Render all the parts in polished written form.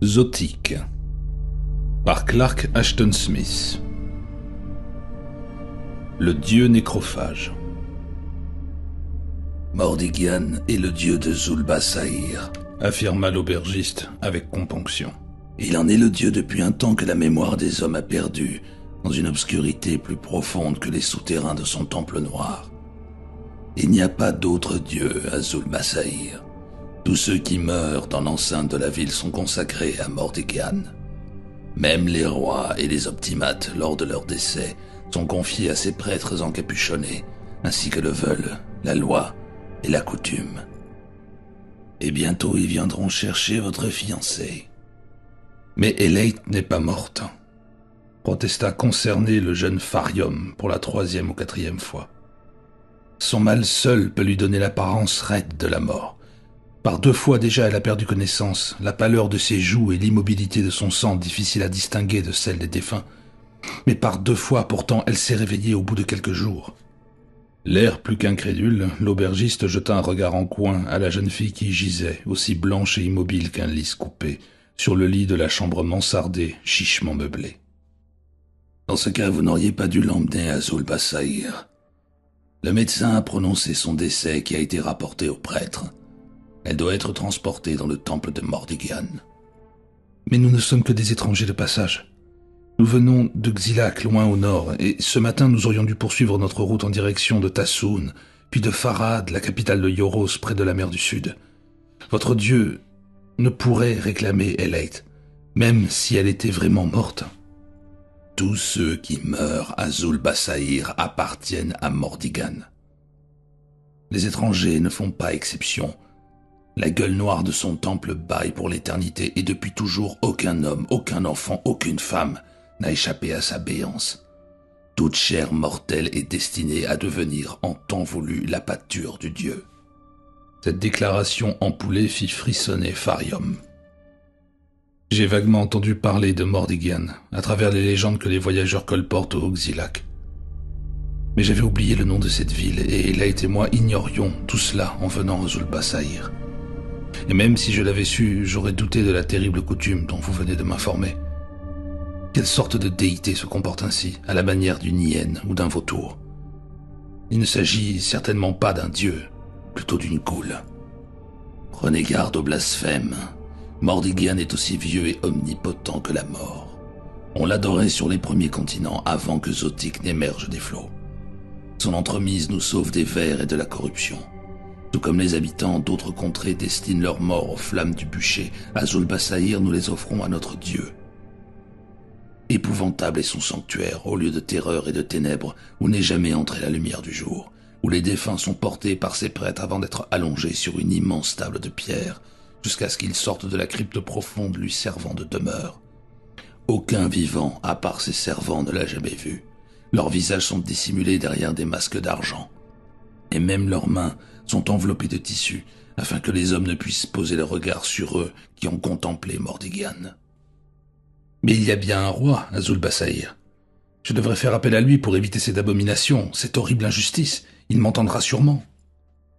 Zotique par Clark Ashton Smith. Le dieu nécrophage. Mordigian est le dieu de Zul'Basaïr, affirma l'aubergiste avec componction. Il en est le dieu depuis un temps que la mémoire des hommes a perdu, dans une obscurité plus profonde que les souterrains de son temple noir. Il n'y a pas d'autre dieu à Zul'Basaïr. Tous ceux qui meurent dans l'enceinte de la ville sont consacrés à Mordigian. Même les rois et les optimates, lors de leur décès, sont confiés à ces prêtres encapuchonnés, ainsi que le veulent la loi et la coutume. Et bientôt ils viendront chercher votre fiancée. Mais Elate n'est pas morte, protesta concerné le jeune Farium pour la 3e ou 4e fois. Son mal seul peut lui donner l'apparence raide de la mort. Par 2 fois déjà elle a perdu connaissance, la pâleur de ses joues et l'immobilité de son sang difficile à distinguer de celle des défunts. Mais par 2 fois pourtant elle s'est réveillée au bout de quelques jours. L'air plus qu'incrédule, l'aubergiste jeta un regard en coin à la jeune fille qui gisait, aussi blanche et immobile qu'un lys coupé, sur le lit de la chambre mansardée, chichement meublée. Dans ce cas, vous n'auriez pas dû l'emmener à Zul'Basaïr. Le médecin a prononcé son décès qui a été rapporté au prêtre. Elle doit être transportée dans le temple de Mordigian. Mais nous ne sommes que des étrangers de passage. Nous venons de Xilak, loin au nord, et ce matin nous aurions dû poursuivre notre route en direction de Tassoun, puis de Farad, la capitale de Yoros, près de la mer du Sud. Votre dieu ne pourrait réclamer Elate, même si elle était vraiment morte. Tous ceux qui meurent à Zul'Basaïr appartiennent à Mordigian. Les étrangers ne font pas exception. La gueule noire de son temple bâille pour l'éternité et depuis toujours aucun homme, aucun enfant, aucune femme n'a échappé à sa béance. Toute chair mortelle est destinée à devenir en temps voulu la pâture du dieu. Cette déclaration empoulée fit frissonner Farium. J'ai vaguement entendu parler de Mordigian à travers les légendes que les voyageurs colportent au Xilak. Mais j'avais oublié le nom de cette ville et Elate et moi ignorions tout cela en venant à Zul'Basaïr. Et même si je l'avais su, j'aurais douté de la terrible coutume dont vous venez de m'informer. Quelle sorte de déité se comporte ainsi, à la manière d'une hyène ou d'un vautour? Il ne s'agit certainement pas d'un dieu, plutôt d'une goule. Prenez garde au blasphème. Mordigian est aussi vieux et omnipotent que la mort. On l'adorait sur les premiers continents avant que Zotique n'émerge des flots. Son entremise nous sauve des vers et de la corruption. Tout comme les habitants d'autres contrées destinent leur mort aux flammes du bûcher, à Zul'Basaïr nous les offrons à notre Dieu. Épouvantable est son sanctuaire, au lieu de terreur et de ténèbres, où n'est jamais entrée la lumière du jour, où les défunts sont portés par ses prêtres avant d'être allongés sur une immense table de pierre, jusqu'à ce qu'ils sortent de la crypte profonde lui servant de demeure. Aucun vivant, à part ses servants, ne l'a jamais vu. Leurs visages sont dissimulés derrière des masques d'argent. Et même leurs mains sont enveloppées de tissu, afin que les hommes ne puissent poser le regard sur eux qui ont contemplé Mordigian. Mais il y a bien un roi à Zul'Basaïr. Je devrais faire appel à lui pour éviter cette abomination, cette horrible injustice. Il m'entendra sûrement.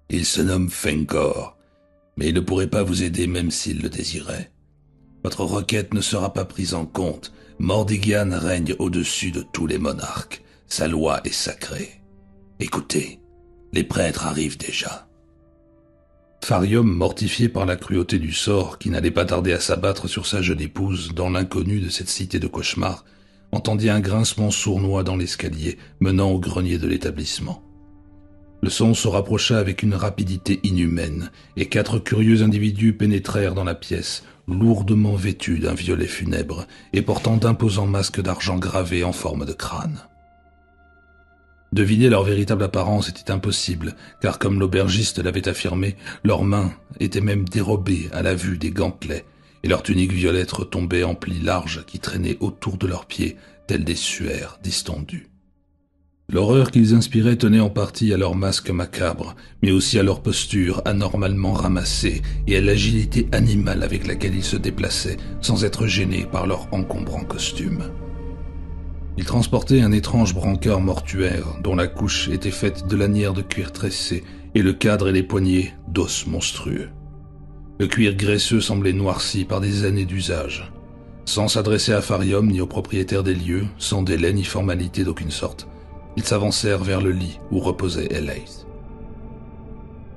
Il se nomme Fenkor, mais il ne pourrait pas vous aider même s'il le désirait. Votre requête ne sera pas prise en compte. Mordigian règne au-dessus de tous les monarques. Sa loi est sacrée. Écoutez, les prêtres arrivent déjà. Farium, mortifié par la cruauté du sort qui n'allait pas tarder à s'abattre sur sa jeune épouse dans l'inconnu de cette cité de cauchemar, entendit un grincement sournois dans l'escalier menant au grenier de l'établissement. Le son se rapprocha avec une rapidité inhumaine et 4 curieux individus pénétrèrent dans la pièce, lourdement vêtus d'un violet funèbre et portant d'imposants masques d'argent gravés en forme de crâne. Deviner leur véritable apparence était impossible, car comme l'aubergiste l'avait affirmé, leurs mains étaient même dérobées à la vue des gantelets, et leurs tuniques violettes retombaient en plis larges qui traînaient autour de leurs pieds, tels des suaires distendues. L'horreur qu'ils inspiraient tenait en partie à leurs masques macabres, mais aussi à leur posture anormalement ramassée et à l'agilité animale avec laquelle ils se déplaçaient, sans être gênés par leur encombrant costume. Ils transportaient un étrange brancard mortuaire dont la couche était faite de lanières de cuir tressé et le cadre et les poignées d'os monstrueux. Le cuir graisseux semblait noirci par des années d'usage. Sans s'adresser à Farium ni au propriétaire des lieux, sans délai ni formalité d'aucune sorte, ils s'avancèrent vers le lit où reposait Elaith.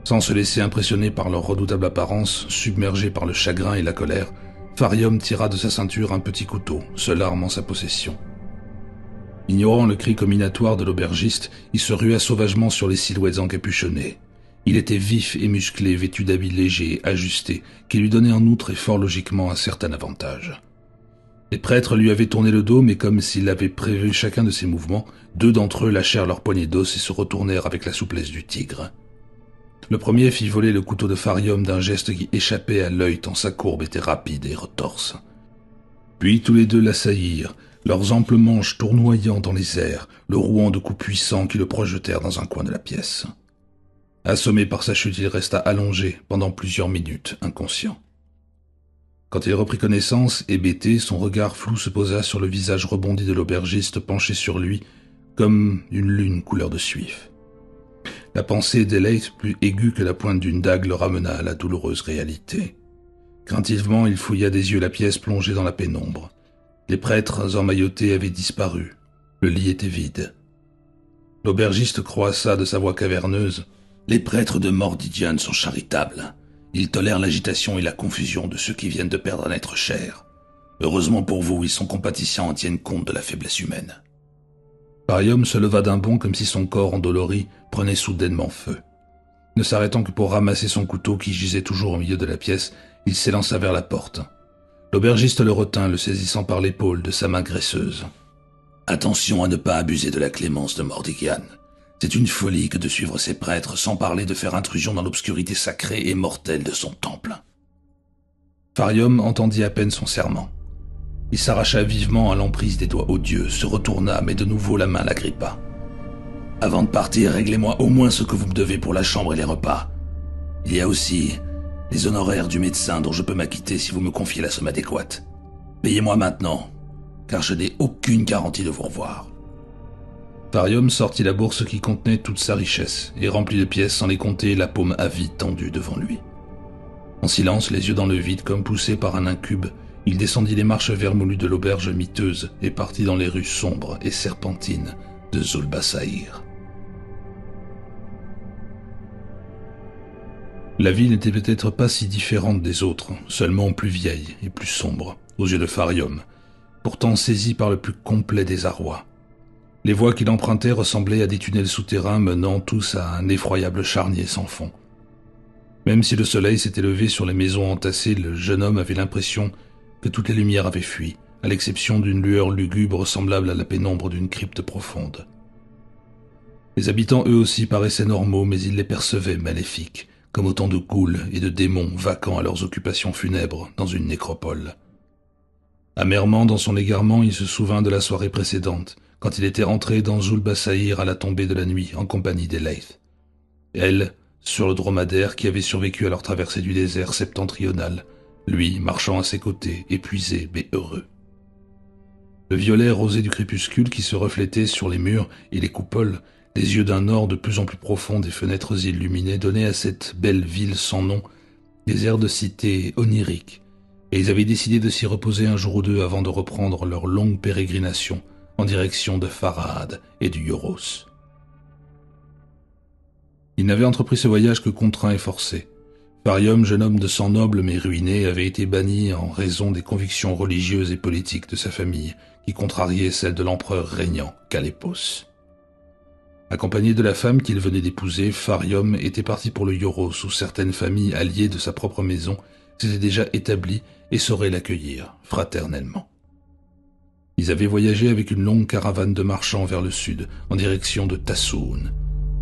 Sans se laisser impressionner par leur redoutable apparence, submergé par le chagrin et la colère, Farium tira de sa ceinture un petit couteau, seule arme en sa possession. Ignorant le cri comminatoire de l'aubergiste, il se rua sauvagement sur les silhouettes encapuchonnées. Il était vif et musclé, vêtu d'habits légers et ajustés, qui lui donnaient en outre et fort logiquement un certain avantage. Les prêtres lui avaient tourné le dos, mais comme s'il avait prévu chacun de ses mouvements, 2 d'entre eux lâchèrent leurs poignées d'os et se retournèrent avec la souplesse du tigre. Le premier fit voler le couteau de Farium d'un geste qui échappait à l'œil tant sa courbe était rapide et retorse. Puis tous les deux l'assaillirent, leurs amples manches tournoyant dans les airs, le rouant de coups puissants qui le projetèrent dans un coin de la pièce. Assommé par sa chute, il resta allongé pendant plusieurs minutes, inconscient. Quand il reprit connaissance, hébété, son regard flou se posa sur le visage rebondi de l'aubergiste penché sur lui, comme une lune couleur de suif. La pensée d'Elaith, plus aiguë que la pointe d'une dague, le ramena à la douloureuse réalité. Craintivement, il fouilla des yeux la pièce plongée dans la pénombre. Les prêtres emmaillotés avaient disparu. Le lit était vide. L'aubergiste croissa de sa voix caverneuse. « Les prêtres de Mordidian sont charitables. Ils tolèrent l'agitation et la confusion de ceux qui viennent de perdre un être cher. Heureusement pour vous, ils sont compatissants et tiennent compte de la faiblesse humaine. » Farium se leva d'un bond comme si son corps endolori prenait soudainement feu. Ne s'arrêtant que pour ramasser son couteau qui gisait toujours au milieu de la pièce, il s'élança vers la porte. L'aubergiste le retint, le saisissant par l'épaule de sa main graisseuse. « Attention à ne pas abuser de la clémence de Mordigian. C'est une folie que de suivre ces prêtres sans parler de faire intrusion dans l'obscurité sacrée et mortelle de son temple. » Farium entendit à peine son serment. Il s'arracha vivement à l'emprise des doigts odieux, se retourna, mais de nouveau la main l'agrippa. « Avant de partir, réglez-moi au moins ce que vous me devez pour la chambre et les repas. Il y a aussi les honoraires du médecin dont je peux m'acquitter si vous me confiez la somme adéquate. Payez-moi maintenant, car je n'ai aucune garantie de vous revoir. » Farium sortit la bourse qui contenait toute sa richesse et remplit de pièces sans les compter, la paume avide tendue devant lui. En silence, les yeux dans le vide comme poussé par un incube, il descendit les marches vermoulues de l'auberge miteuse et partit dans les rues sombres et serpentines de Zul'Basaïr. La ville n'était peut-être pas si différente des autres, seulement plus vieille et plus sombre, aux yeux de Farium, pourtant saisi par le plus complet désarroi. Les voies qu'il empruntait ressemblaient à des tunnels souterrains menant tous à un effroyable charnier sans fond. Même si le soleil s'était levé sur les maisons entassées, le jeune homme avait l'impression que toutes les lumières avaient fui, à l'exception d'une lueur lugubre semblable à la pénombre d'une crypte profonde. Les habitants eux aussi paraissaient normaux, mais ils les percevaient maléfiques, comme autant de ghouls et de démons vacants à leurs occupations funèbres dans une nécropole. Amèrement dans son égarement, il se souvint de la soirée précédente, quand il était entré dans Zul'Basaïr à la tombée de la nuit en compagnie d'Elaith. Elle, sur le dromadaire qui avait survécu à leur traversée du désert septentrional, lui marchant à ses côtés, épuisé mais heureux. Le violet rosé du crépuscule qui se reflétait sur les murs et les coupoles, les yeux d'un or de plus en plus profond des fenêtres illuminées donnaient à cette belle ville sans nom des airs de cité onirique, et ils avaient décidé de s'y reposer un jour ou deux avant de reprendre leur longue pérégrination en direction de Farad et du Yoros. Il n'avait entrepris ce voyage que contraint et forcé. Farium, jeune homme de sang noble mais ruiné, avait été banni en raison des convictions religieuses et politiques de sa famille, qui contrariaient celles de l'empereur régnant, Kalépos. Accompagné de la femme qu'il venait d'épouser, Farium était parti pour le Yoros, où certaines familles alliées de sa propre maison s'étaient déjà établies et sauraient l'accueillir fraternellement. Ils avaient voyagé avec une longue caravane de marchands vers le sud, en direction de Tassoun.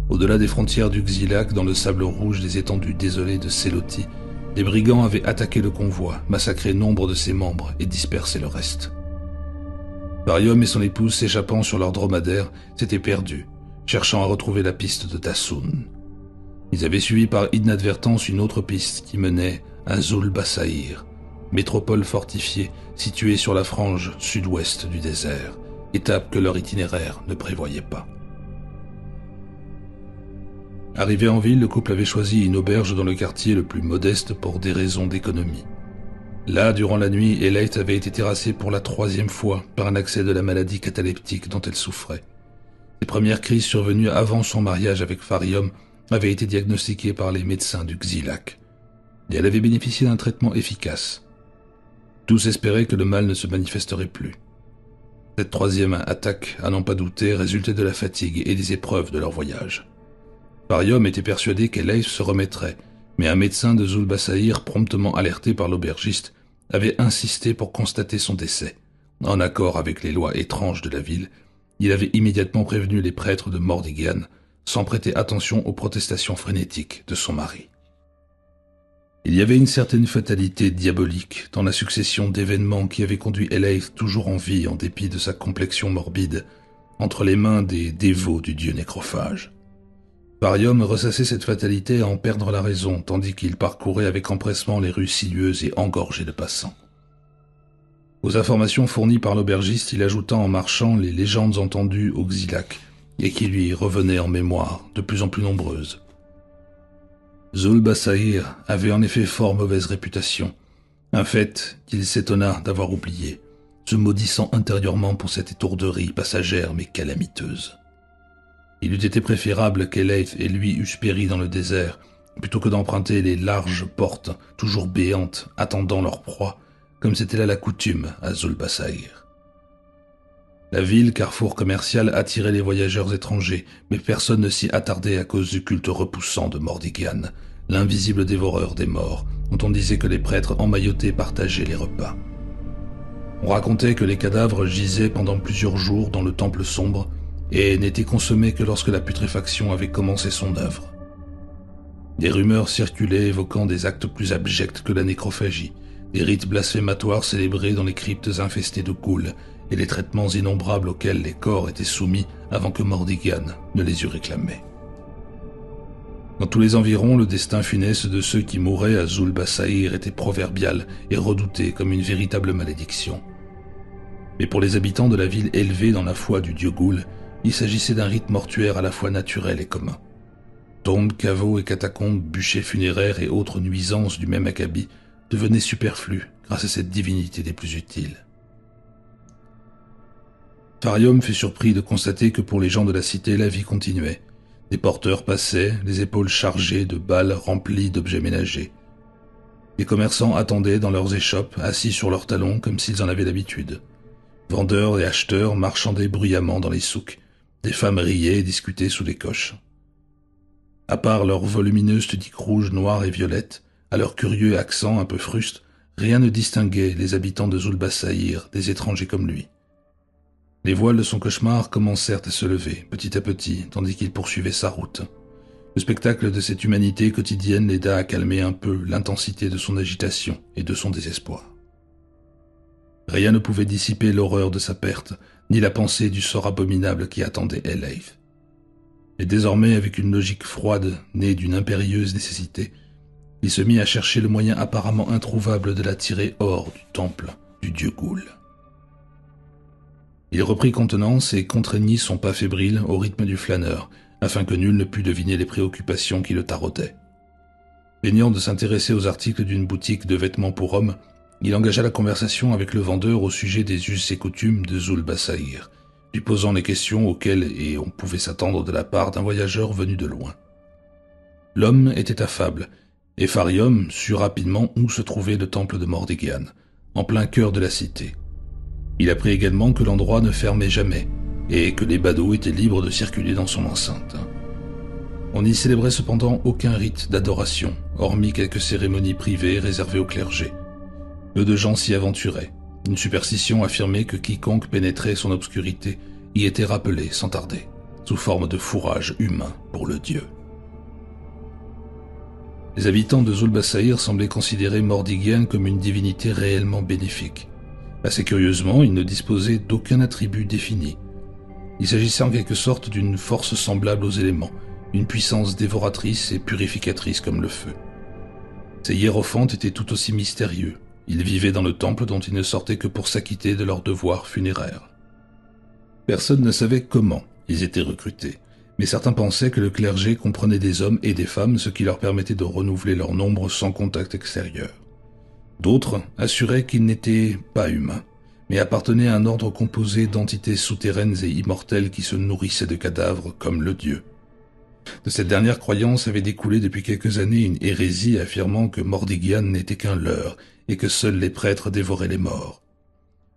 Au-delà des frontières du Xylac, dans le sable rouge des étendues désolées de Séloti, les brigands avaient attaqué le convoi, massacré nombre de ses membres et dispersé le reste. Farium et son épouse, s'échappant sur leur dromadaire, s'étaient perdus, cherchant à retrouver la piste de Tassoun. Ils avaient suivi par inadvertance une autre piste qui menait à Zul'Basaïr, métropole fortifiée située sur la frange sud-ouest du désert, étape que leur itinéraire ne prévoyait pas. Arrivé en ville, le couple avait choisi une auberge dans le quartier le plus modeste pour des raisons d'économie. Là, durant la nuit, Elaith avait été terrassée pour la 3e fois par un accès de la maladie cataleptique dont elle souffrait. Les premières crises survenues avant son mariage avec Farium avaient été diagnostiquées par les médecins du Xylac, et elle avait bénéficié d'un traitement efficace. Tous espéraient que le mal ne se manifesterait plus. Cette 3e attaque, à n'en pas douter, résultait de la fatigue et des épreuves de leur voyage. Farium était persuadé qu'Elaith se remettrait, mais un médecin de Zulbasaïr, promptement alerté par l'aubergiste, avait insisté pour constater son décès. En accord avec les lois étranges de la ville, il avait immédiatement prévenu les prêtres de Mordigan, sans prêter attention aux protestations frénétiques de son mari. Il y avait une certaine fatalité diabolique dans la succession d'événements qui avait conduit Elaith, toujours en vie en dépit de sa complexion morbide, entre les mains des dévots du dieu nécrophage. Farium ressassait cette fatalité à en perdre la raison, tandis qu'il parcourait avec empressement les rues sinueuses et engorgées de passants. Aux informations fournies par l'aubergiste, il ajouta en marchant les légendes entendues au Xylac et qui lui revenaient en mémoire, de plus en plus nombreuses. Zulbasaïr avait en effet fort mauvaise réputation, un fait qu'il s'étonna d'avoir oublié, se maudissant intérieurement pour cette étourderie passagère mais calamiteuse. Il eût été préférable qu'Elaith et lui eussent péri dans le désert, plutôt que d'emprunter les larges portes, toujours béantes, attendant leur proie, comme c'était là la coutume à Zulbasaïr. La ville, carrefour commercial, attirait les voyageurs étrangers, mais personne ne s'y attardait à cause du culte repoussant de Mordigan, l'invisible dévoreur des morts, dont on disait que les prêtres emmaillotés partageaient les repas. On racontait que les cadavres gisaient pendant plusieurs jours dans le temple sombre et n'étaient consommés que lorsque la putréfaction avait commencé son œuvre. Des rumeurs circulaient évoquant des actes plus abjects que la nécrophagie, des rites blasphématoires célébrés dans les cryptes infestées de ghouls et les traitements innombrables auxquels les corps étaient soumis avant que Mordigan ne les eût réclamés. Dans tous les environs, le destin funeste de ceux qui mouraient à Zulbasaïr était proverbial et redouté comme une véritable malédiction. Mais pour les habitants de la ville élevée dans la foi du dieu ghoul, il s'agissait d'un rite mortuaire à la fois naturel et commun. Tombes, caveaux et catacombes, bûchers funéraires et autres nuisances du même acabit devenaient superflus grâce à cette divinité des plus utiles. Farium fut surpris de constater que pour les gens de la cité, la vie continuait. Des porteurs passaient, les épaules chargées de balles remplies d'objets ménagers. Les commerçants attendaient dans leurs échoppes, assis sur leurs talons comme s'ils en avaient l'habitude. Vendeurs et acheteurs marchandaient bruyamment dans les souks. Des femmes riaient et discutaient sous les coches. À part leurs volumineuses tuniques rouges, noires et violettes, à leur curieux accent un peu fruste, rien ne distinguait les habitants de Zulbasaïr des étrangers comme lui. Les voiles de son cauchemar commencèrent à se lever, petit à petit, tandis qu'il poursuivait sa route. Le spectacle de cette humanité quotidienne l'aida à calmer un peu l'intensité de son agitation et de son désespoir. Rien ne pouvait dissiper l'horreur de sa perte, ni la pensée du sort abominable qui attendait Elaith. Et désormais, avec une logique froide, née d'une impérieuse nécessité, il se mit à chercher le moyen apparemment introuvable de la tirer hors du temple du dieu ghoul. Il reprit contenance et contraignit son pas fébrile au rythme du flâneur, afin que nul ne pût deviner les préoccupations qui le taraudaient. Feignant de s'intéresser aux articles d'une boutique de vêtements pour hommes, il engagea la conversation avec le vendeur au sujet des us et coutumes de Zulbasaïr, lui posant les questions auxquelles on pouvait s'attendre de la part d'un voyageur venu de loin. L'homme était affable, et Farium sut rapidement où se trouvait le temple de Mordigan, en plein cœur de la cité. Il apprit également que l'endroit ne fermait jamais, et que les badauds étaient libres de circuler dans son enceinte. On n'y célébrait cependant aucun rite d'adoration, hormis quelques cérémonies privées réservées au clergé. Peu de gens s'y aventuraient. Une superstition affirmait que quiconque pénétrait son obscurité y était rappelé sans tarder, sous forme de fourrage humain pour le dieu. Les habitants de Zulbasaïr semblaient considérer Mordigan comme une divinité réellement bénéfique. Assez curieusement, il ne disposait d'aucun attribut défini. Il s'agissait en quelque sorte d'une force semblable aux éléments, une puissance dévoratrice et purificatrice comme le feu. Ses hiérophantes étaient tout aussi mystérieux. Ils vivaient dans le temple dont ils ne sortaient que pour s'acquitter de leurs devoirs funéraires. Personne ne savait comment ils étaient recrutés, mais certains pensaient que le clergé comprenait des hommes et des femmes, ce qui leur permettait de renouveler leur nombre sans contact extérieur. D'autres assuraient qu'ils n'étaient pas humains, mais appartenaient à un ordre composé d'entités souterraines et immortelles qui se nourrissaient de cadavres comme le dieu. De cette dernière croyance avait découlé depuis quelques années une hérésie affirmant que Mordigian n'était qu'un leurre et que seuls les prêtres dévoraient les morts.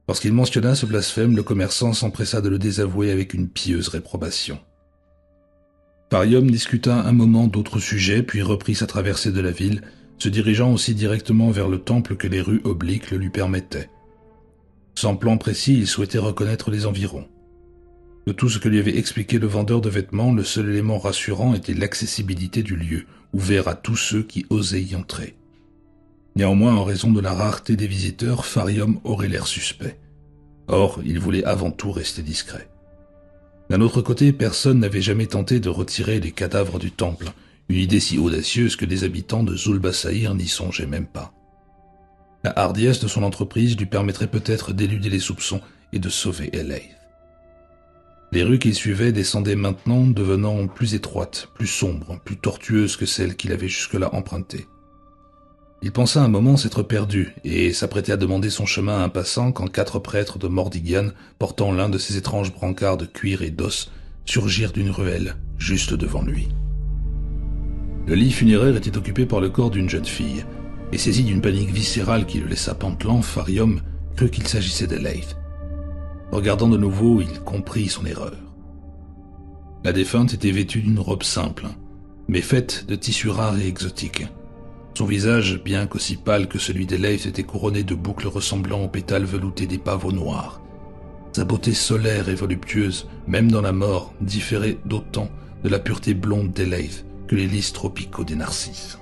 Lorsqu'il mentionna ce blasphème, le commerçant s'empressa de le désavouer avec une pieuse réprobation. Farium discuta un moment d'autres sujets, puis reprit sa traversée de la ville, se dirigeant aussi directement vers le temple que les rues obliques le lui permettaient. Sans plan précis, il souhaitait reconnaître les environs. De tout ce que lui avait expliqué le vendeur de vêtements, le seul élément rassurant était l'accessibilité du lieu, ouvert à tous ceux qui osaient y entrer. Néanmoins, en raison de la rareté des visiteurs, Farium aurait l'air suspect. Or, il voulait avant tout rester discret. D'un autre côté, personne n'avait jamais tenté de retirer les cadavres du temple, une idée si audacieuse que les habitants de Zul'Basaïr n'y songeaient même pas. La hardiesse de son entreprise lui permettrait peut-être d'éluder les soupçons et de sauver Eleith. Les rues qu'il suivait descendaient maintenant, devenant plus étroites, plus sombres, plus tortueuses que celles qu'il avait jusque-là empruntées. Il pensa un moment s'être perdu et s'apprêtait à demander son chemin à un passant quand 4 prêtres de Mordigian, portant l'un de ces étranges brancards de cuir et d'os, surgirent d'une ruelle, juste devant lui. Le lit funéraire était occupé par le corps d'une jeune fille, et saisi d'une panique viscérale qui le laissa pantelant, Farium crut qu'il s'agissait d'Eleith. Regardant de nouveau, il comprit son erreur. La défunte était vêtue d'une robe simple, mais faite de tissus rares et exotiques. Son visage, bien qu'aussi pâle que celui d'Eleith, était couronné de boucles ressemblant aux pétales veloutés des pavots noirs. Sa beauté solaire et voluptueuse, même dans la mort, différait d'autant de la pureté blonde d'Eleith que les lys tropicaux des narcisses.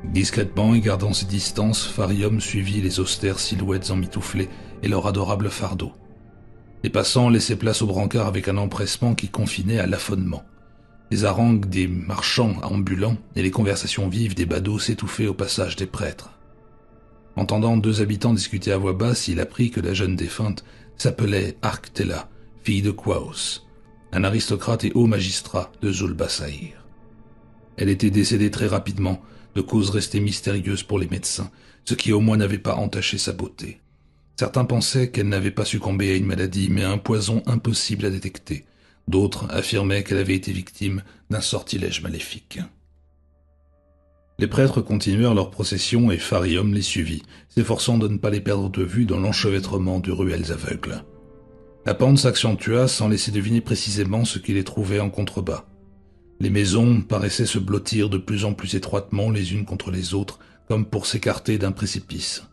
Discrètement et gardant ses distances, Farium suivit les austères silhouettes emmitouflées et leur adorable fardeau. Les passants laissaient place au brancard avec un empressement qui confinait à l'affolement. Les harangues des marchands ambulants et les conversations vives des badauds s'étouffaient au passage des prêtres. Entendant 2 habitants discuter à voix basse, il apprit que la jeune défunte s'appelait Arctella, fille de Quaos, un aristocrate et haut magistrat de Zul'Basaïr. Elle était décédée très rapidement, de causes restées mystérieuses pour les médecins, ce qui au moins n'avait pas entaché sa beauté. Certains pensaient qu'elle n'avait pas succombé à une maladie, mais à un poison impossible à détecter. D'autres affirmaient qu'elle avait été victime d'un sortilège maléfique. Les prêtres continuèrent leur procession et Farium les suivit, s'efforçant de ne pas les perdre de vue dans l'enchevêtrement de ruelles aveugles. La pente s'accentua sans laisser deviner précisément ce qui les trouvait en contrebas. Les maisons paraissaient se blottir de plus en plus étroitement les unes contre les autres, comme pour s'écarter d'un précipice.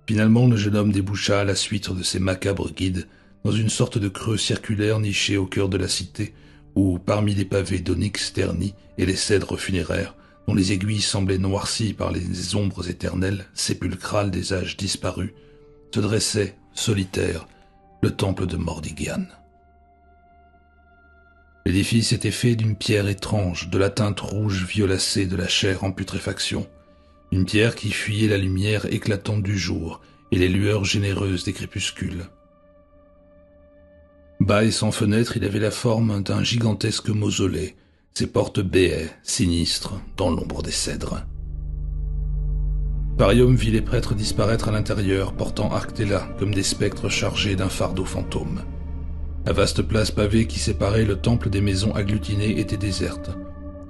Finalement, le jeune homme déboucha à la suite de ses macabres guides dans une sorte de creux circulaire niché au cœur de la cité, où, parmi les pavés d'onyx ternis et les cèdres funéraires, dont les aiguilles semblaient noircies par les ombres éternelles, sépulcrales des âges disparus, se dressait, solitaire, le temple de Mordigian. L'édifice était fait d'une pierre étrange, de la teinte rouge violacée de la chair en putréfaction, une pierre qui fuyait la lumière éclatante du jour et les lueurs généreuses des crépuscules. Bas et sans fenêtre, il avait la forme d'un gigantesque mausolée, ses portes béaient, sinistres, dans l'ombre des cèdres. Farium vit les prêtres disparaître à l'intérieur, portant Arctella comme des spectres chargés d'un fardeau fantôme. La vaste place pavée qui séparait le temple des maisons agglutinées était déserte.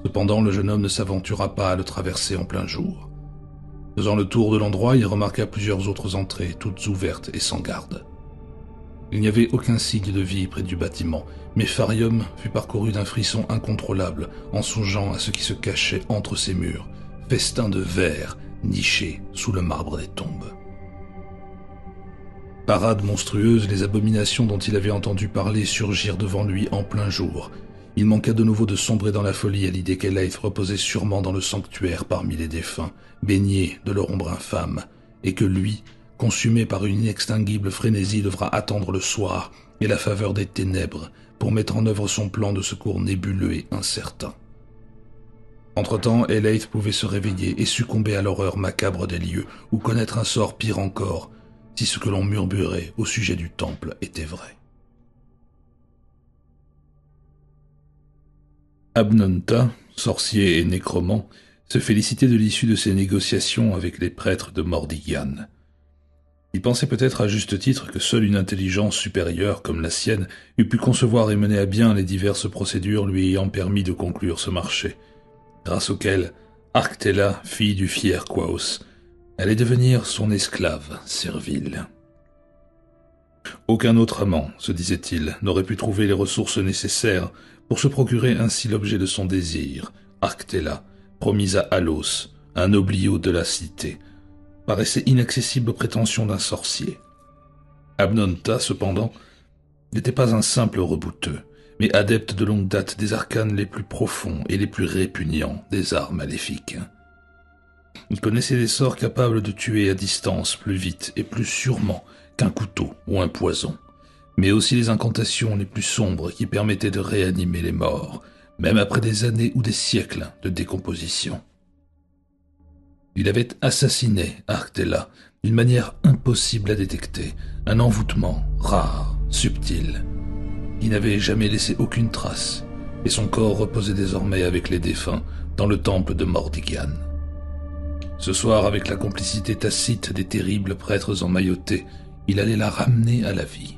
Cependant, le jeune homme ne s'aventura pas à le traverser en plein jour. Faisant le tour de l'endroit, il remarqua plusieurs autres entrées, toutes ouvertes et sans garde. Il n'y avait aucun signe de vie près du bâtiment, mais Farium fut parcouru d'un frisson incontrôlable en songeant à ce qui se cachait entre ces murs, festins de verre nichés sous le marbre des tombes. Parades monstrueuses, les abominations dont il avait entendu parler surgirent devant lui en plein jour. Il manqua de nouveau de sombrer dans la folie à l'idée qu'Eleith reposait sûrement dans le sanctuaire parmi les défunts, baigné de leur ombre infâme, et que lui, consumé par une inextinguible frénésie, devra attendre le soir et la faveur des ténèbres pour mettre en œuvre son plan de secours nébuleux et incertain. Entre-temps, Eleith pouvait se réveiller et succomber à l'horreur macabre des lieux, ou connaître un sort pire encore, si ce que l'on murmurait au sujet du temple était vrai. Abnonta, sorcier et nécromant, se félicitait de l'issue de ses négociations avec les prêtres de Mordigian. Il pensait peut-être à juste titre que seule une intelligence supérieure comme la sienne eût pu concevoir et mener à bien les diverses procédures lui ayant permis de conclure ce marché, grâce auquel Arctella, fille du fier Quaos, allait devenir son esclave servile. Aucun autre amant, se disait-il, n'aurait pu trouver les ressources nécessaires pour se procurer ainsi l'objet de son désir. Arctella, promise à Alos, un oblio de la cité, paraissait inaccessible aux prétentions d'un sorcier. Abnonta, cependant, n'était pas un simple rebouteux, mais adepte de longue date des arcanes les plus profonds et les plus répugnants des arts maléfiques. Il connaissait des sorts capables de tuer à distance plus vite et plus sûrement qu'un couteau ou un poison, mais aussi les incantations les plus sombres qui permettaient de réanimer les morts, même après des années ou des siècles de décomposition. Il avait assassiné Arctella d'une manière impossible à détecter, un envoûtement rare, subtil. Il n'avait jamais laissé aucune trace, et son corps reposait désormais avec les défunts dans le temple de Mordigian. Ce soir, avec la complicité tacite des terribles prêtres emmaillotés, il allait la ramener à la vie.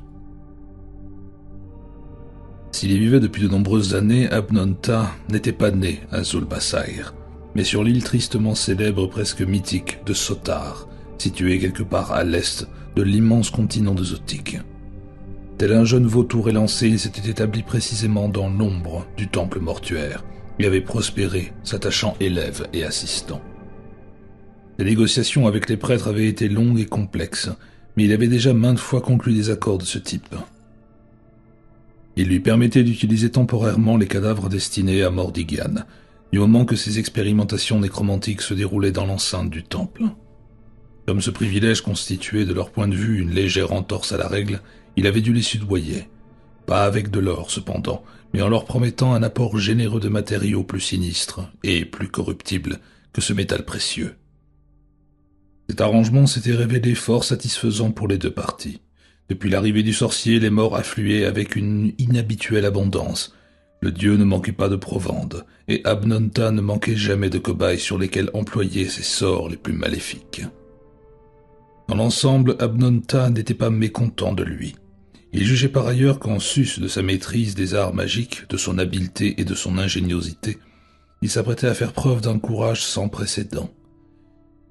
S'il y vivait depuis de nombreuses années, Abnonta n'était pas né à Zulbasair, mais sur l'île tristement célèbre, presque mythique, de Sotar, située quelque part à l'est de l'immense continent de Zotique. Tel un jeune vautour élancé, il s'était établi précisément dans l'ombre du temple mortuaire et avait prospéré, s'attachant élève et assistant. Les négociations avec les prêtres avaient été longues et complexes, mais il avait déjà maintes fois conclu des accords de ce type. Il lui permettait d'utiliser temporairement les cadavres destinés à Mordigian, du moment que ses expérimentations nécromantiques se déroulaient dans l'enceinte du temple. Comme ce privilège constituait de leur point de vue une légère entorse à la règle, il avait dû les soudoyer. Pas avec de l'or cependant, mais en leur promettant un apport généreux de matériaux plus sinistres et plus corruptibles que ce métal précieux. Cet arrangement s'était révélé fort satisfaisant pour les deux parties. Depuis l'arrivée du sorcier, les morts affluaient avec une inhabituelle abondance. Le dieu ne manquait pas de provende, et Abnonta ne manquait jamais de cobayes sur lesquels employer ses sorts les plus maléfiques. Dans l'ensemble, Abnonta n'était pas mécontent de lui. Il jugeait par ailleurs qu'en sus de sa maîtrise des arts magiques, de son habileté et de son ingéniosité, il s'apprêtait à faire preuve d'un courage sans précédent.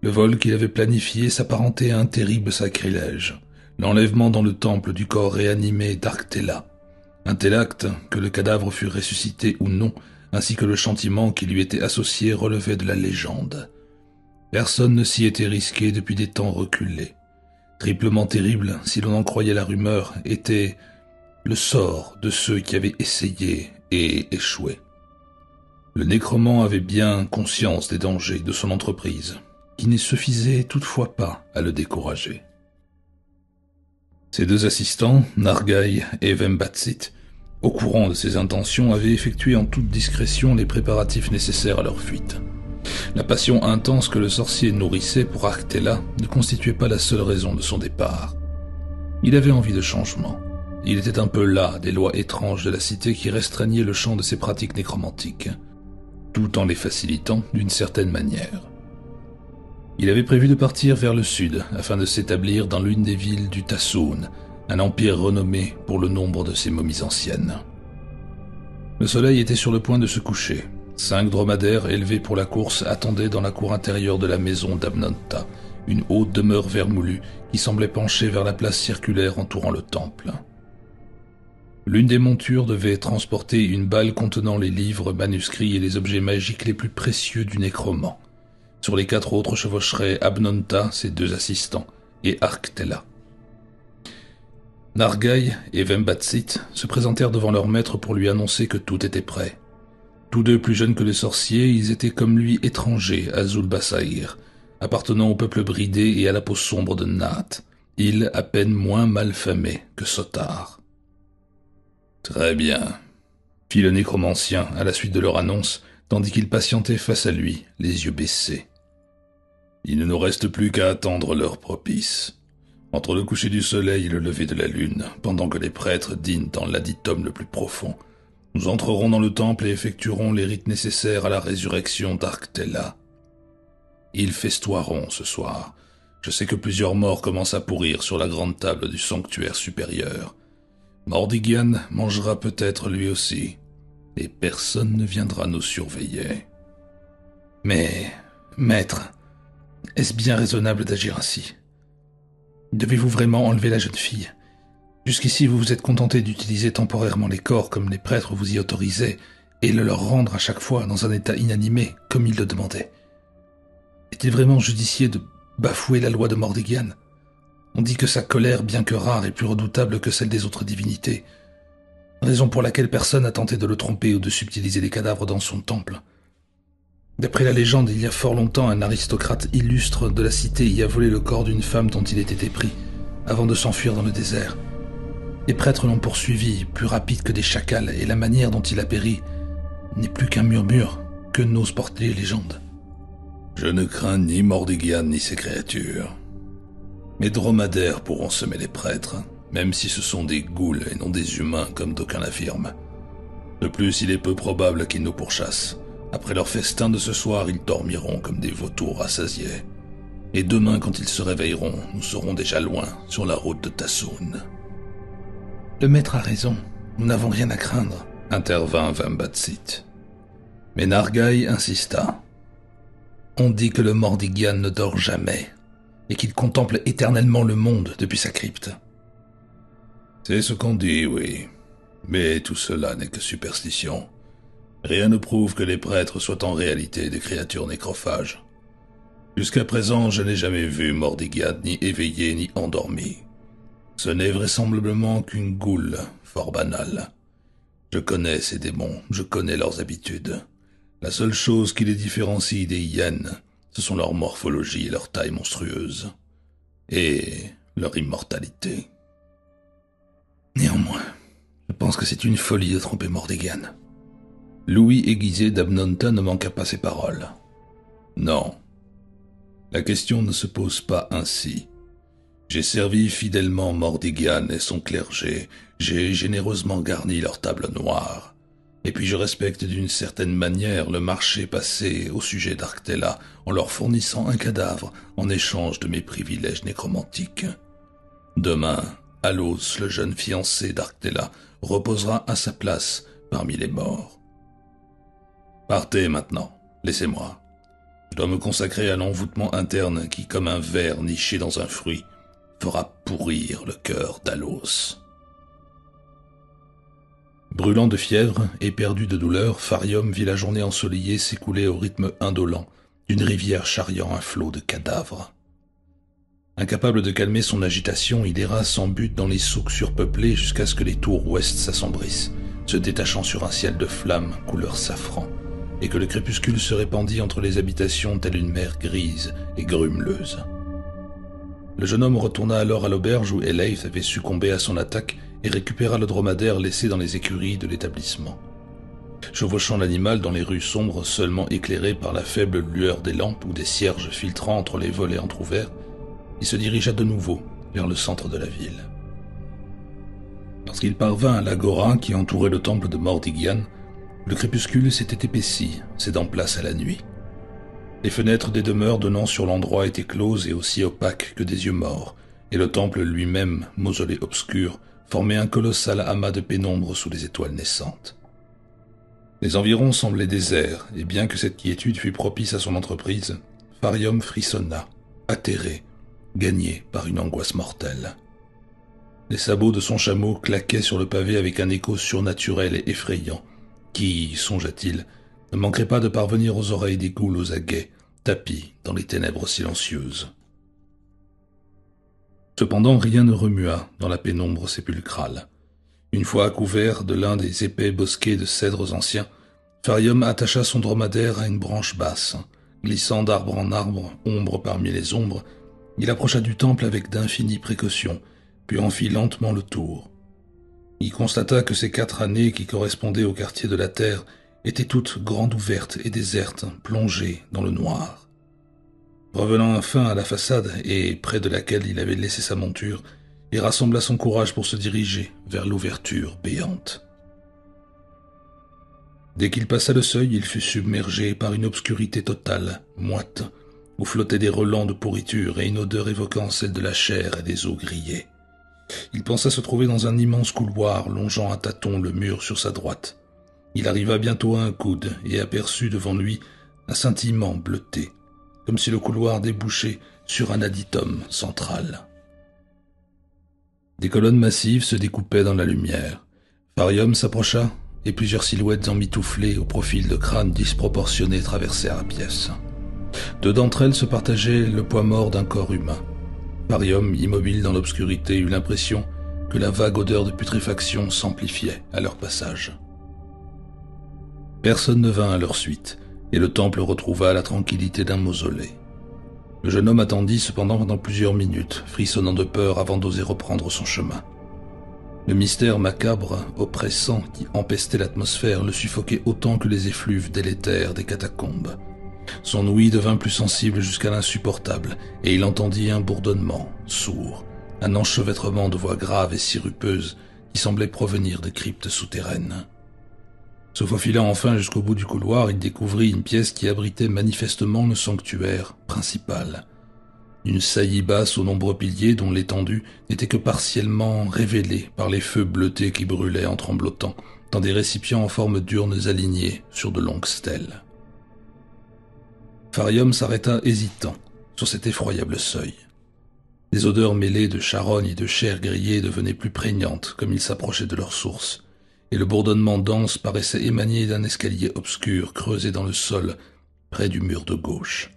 Le vol qu'il avait planifié s'apparentait à un terrible sacrilège, l'enlèvement dans le temple du corps réanimé d'Arctella. Un tel acte, que le cadavre fût ressuscité ou non, ainsi que le châtiment qui lui était associé relevait de la légende. Personne ne s'y était risqué depuis des temps reculés. Triplement terrible, si l'on en croyait la rumeur, était le sort de ceux qui avaient essayé et échoué. Le nécromant avait bien conscience des dangers de son entreprise, qui ne suffisait toutefois pas à le décourager. Ses deux assistants, Nargaï et Vembatsit, au courant de ses intentions, avaient effectué en toute discrétion les préparatifs nécessaires à leur fuite. La passion intense que le sorcier nourrissait pour Arctella ne constituait pas la seule raison de son départ. Il avait envie de changement. Il était un peu las des lois étranges de la cité qui restreignaient le champ de ses pratiques nécromantiques, tout en les facilitant d'une certaine manière. Il avait prévu de partir vers le sud afin de s'établir dans l'une des villes du Tassoun, un empire renommé pour le nombre de ses momies anciennes. Le soleil était sur le point de se coucher. 5 dromadaires élevés pour la course attendaient dans la cour intérieure de la maison d'Abnonta, une haute demeure vermoulue qui semblait pencher vers la place circulaire entourant le temple. L'une des montures devait transporter une balle contenant les livres, manuscrits et les objets magiques les plus précieux du nécromant. Sur les 4 autres chevaucheraient Abnonta, ses 2 assistants, et Arctella. Nargaï et Vembatsit se présentèrent devant leur maître pour lui annoncer que tout était prêt. Tous deux plus jeunes que les sorciers, ils étaient comme lui étrangers à Zulbasair, appartenant au peuple bridé et à la peau sombre de Naat, île à peine moins malfamée que Sotar. « Très bien », fit le nécromancien à la suite de leur annonce, tandis qu'il patientait face à lui, les yeux baissés. « Il ne nous reste plus qu'à attendre l'heure propice. Entre le coucher du soleil et le lever de la lune, pendant que les prêtres dînent dans l'additum le plus profond, Nous entrerons dans le temple et effectuerons les rites nécessaires à la résurrection d'Arctella. Ils festoieront ce soir. Je sais que plusieurs morts commencent à pourrir sur la grande table du sanctuaire supérieur. Mordigian mangera peut-être lui aussi, et personne ne viendra nous surveiller. Mais, maître, est-ce bien raisonnable d'agir ainsi? Devez-vous vraiment enlever la jeune fille? Jusqu'ici, vous vous êtes contenté d'utiliser temporairement les corps comme les prêtres vous y autorisaient, et le leur rendre à chaque fois dans un état inanimé, comme ils le demandaient. Est-il vraiment judicieux de bafouer la loi de Mordigian? On dit que sa colère, bien que rare, est plus redoutable que celle des autres divinités, raison pour laquelle personne n'a tenté de le tromper ou de subtiliser les cadavres dans son temple. D'après la légende, il y a fort longtemps, un aristocrate illustre de la cité y a volé le corps d'une femme dont il était épris, avant de s'enfuir dans le désert. Les prêtres l'ont poursuivi, plus rapide que des chacals, et la manière dont il a péri n'est plus qu'un murmure que n'osent porter les légendes. Je ne crains ni Mordigian ni ses créatures. Mes dromadaires pourront semer les prêtres, même si ce sont des ghouls et non des humains comme d'aucuns l'affirment. De plus, il est peu probable qu'ils nous pourchassent. Après leur festin de ce soir, ils dormiront comme des vautours rassasiés. Et demain, quand ils se réveilleront, nous serons déjà loin, sur la route de Tassoun. Le maître a raison, nous n'avons rien à craindre, intervint Vambatsit. Mais Nargaï insista. On dit que le Mordigian ne dort jamais, et qu'il contemple éternellement le monde depuis sa crypte. C'est ce qu'on dit, oui. Mais tout cela n'est que superstition. Rien ne prouve que les prêtres soient en réalité des créatures nécrophages. Jusqu'à présent, je n'ai jamais vu Mordigian ni éveillé ni endormi. Ce n'est vraisemblablement qu'une goule, fort banale. Je connais ces démons, je connais leurs habitudes. La seule chose qui les différencie des hyènes, ce sont leur morphologie et leur taille monstrueuse. Et leur immortalité. Néanmoins, je pense que c'est une folie de tromper Mordigian. Louis aiguisé d'Abnonta ne manqua pas ses paroles. Non. La question ne se pose pas ainsi. J'ai servi fidèlement Mordigian et son clergé, j'ai généreusement garni leur table noire. Et puis je respecte d'une certaine manière le marché passé au sujet d'Arctella en leur fournissant un cadavre en échange de mes privilèges nécromantiques. Demain, Alos, le jeune fiancé d'Arctella, reposera à sa place parmi les morts. Partez maintenant, laissez-moi. Je dois me consacrer à l'envoûtement interne qui, comme un ver niché dans un fruit, fera pourrir le cœur d'Alos. Brûlant de fièvre, éperdu de douleur, Farium vit la journée ensoleillée s'écouler au rythme indolent d'une rivière charriant un flot de cadavres. Incapable de calmer son agitation, il erra sans but dans les souks surpeuplés jusqu'à ce que les tours ouest s'assombrissent, se détachant sur un ciel de flammes couleur safran, et que le crépuscule se répandit entre les habitations telle une mer grise et grumeleuse. Le jeune homme retourna alors à l'auberge où Eleith avait succombé à son attaque et récupéra le dromadaire laissé dans les écuries de l'établissement. Chevauchant l'animal dans les rues sombres seulement éclairées par la faible lueur des lampes ou des cierges filtrant entre les volets entr'ouverts, il se dirigea de nouveau vers le centre de la ville. Lorsqu'il parvint à l'agora qui entourait le temple de Mordigian, le crépuscule s'était épaissi, cédant place à la nuit. Les fenêtres des demeures donnant sur l'endroit étaient closes et aussi opaques que des yeux morts, et le temple lui-même, mausolée obscur, formait un colossal amas de pénombre sous les étoiles naissantes. Les environs semblaient déserts, et bien que cette quiétude fût propice à son entreprise, Farium frissonna, atterré, gagné par une angoisse mortelle. Les sabots de son chameau claquaient sur le pavé avec un écho surnaturel et effrayant, qui, songea-t-il, ne manquerait pas de parvenir aux oreilles des ghouls aux aguets, tapis dans les ténèbres silencieuses. Cependant, rien ne remua dans la pénombre sépulcrale. Une fois à couvert de l'un des épais bosquets de cèdres anciens, Farium attacha son dromadaire à une branche basse. Glissant d'arbre en arbre, ombre parmi les ombres, il approcha du temple avec d'infinies précautions, puis en fit lentement le tour. Il constata que ces 4 années qui correspondaient au quartier de la terre étaient toutes grandes ouvertes et désertes, plongées dans le noir. Revenant enfin à la façade, et près de laquelle il avait laissé sa monture, il rassembla son courage pour se diriger vers l'ouverture béante. Dès qu'il passa le seuil, il fut submergé par une obscurité totale, moite, où flottaient des relents de pourriture et une odeur évoquant celle de la chair et des os grillés. Il pensa se trouver dans un immense couloir longeant à tâtons le mur sur sa droite. Il arriva bientôt à un coude et aperçut devant lui un scintillement bleuté, comme si le couloir débouchait sur un adytum central. Des colonnes massives se découpaient dans la lumière. Farium s'approcha et plusieurs silhouettes emmitouflées au profil de crânes disproportionnés traversèrent la pièce. Deux d'entre elles se partageaient le poids mort d'un corps humain. Farium, immobile dans l'obscurité, eut l'impression que la vague odeur de putréfaction s'amplifiait à leur passage. Personne ne vint à leur suite, et le temple retrouva la tranquillité d'un mausolée. Le jeune homme attendit cependant pendant plusieurs minutes, frissonnant de peur avant d'oser reprendre son chemin. Le mystère macabre, oppressant, qui empestait l'atmosphère, le suffoquait autant que les effluves délétères des catacombes. Son ouïe devint plus sensible jusqu'à l'insupportable, et il entendit un bourdonnement, sourd, un enchevêtrement de voix graves et sirupeuses qui semblait provenir des cryptes souterraines. Se faufilant enfin jusqu'au bout du couloir, il découvrit une pièce qui abritait manifestement le sanctuaire principal. Une saillie basse aux nombreux piliers dont l'étendue n'était que partiellement révélée par les feux bleutés qui brûlaient en tremblotant dans des récipients en forme d'urnes alignées sur de longues stèles. Farium s'arrêta hésitant sur cet effroyable seuil. Des odeurs mêlées de charogne et de chair grillée devenaient plus prégnantes comme il s'approchait de leur source, et le bourdonnement dense paraissait émaner d'un escalier obscur creusé dans le sol près du mur de gauche.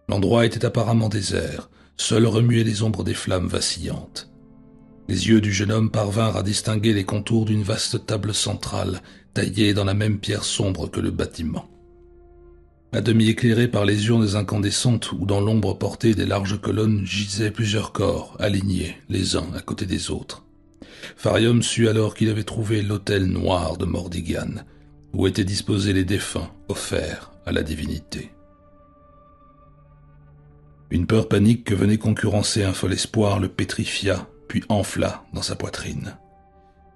L'endroit était apparemment désert, seules remuaient les ombres des flammes vacillantes. Les yeux du jeune homme parvinrent à distinguer les contours d'une vaste table centrale, taillée dans la même pierre sombre que le bâtiment. À demi éclairés par les urnes incandescentes où dans l'ombre portée des larges colonnes gisaient plusieurs corps, alignés les uns à côté des autres. Farium sut alors qu'il avait trouvé l'autel noir de Mordigan, où étaient disposés les défunts offerts à la divinité. Une peur panique que venait concurrencer un fol espoir le pétrifia, puis enfla dans sa poitrine.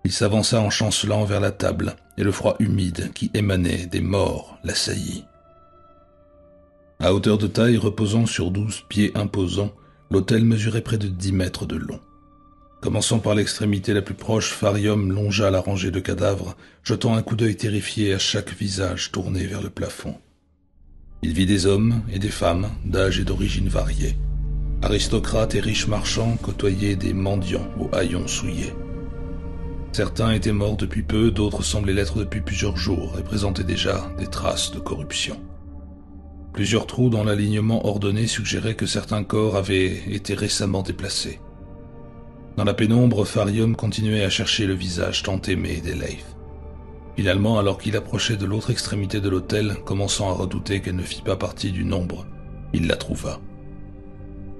Il s'avança en chancelant vers la table, et le froid humide qui émanait des morts l'assaillit. À hauteur de taille, reposant sur 12 pieds imposants, l'autel mesurait près de 10 mètres de long. Commençant par l'extrémité la plus proche, Farium longea la rangée de cadavres, jetant un coup d'œil terrifié à chaque visage tourné vers le plafond. Il vit des hommes et des femmes, d'âge et d'origine variés. Aristocrates et riches marchands côtoyaient des mendiants aux haillons souillés. Certains étaient morts depuis peu, d'autres semblaient l'être depuis plusieurs jours et présentaient déjà des traces de corruption. Plusieurs trous dans l'alignement ordonné suggéraient que certains corps avaient été récemment déplacés. Dans la pénombre, Farium continuait à chercher le visage tant aimé d'Eleif. Finalement, alors qu'il approchait de l'autre extrémité de l'autel, commençant à redouter qu'elle ne fît pas partie du nombre, il la trouva.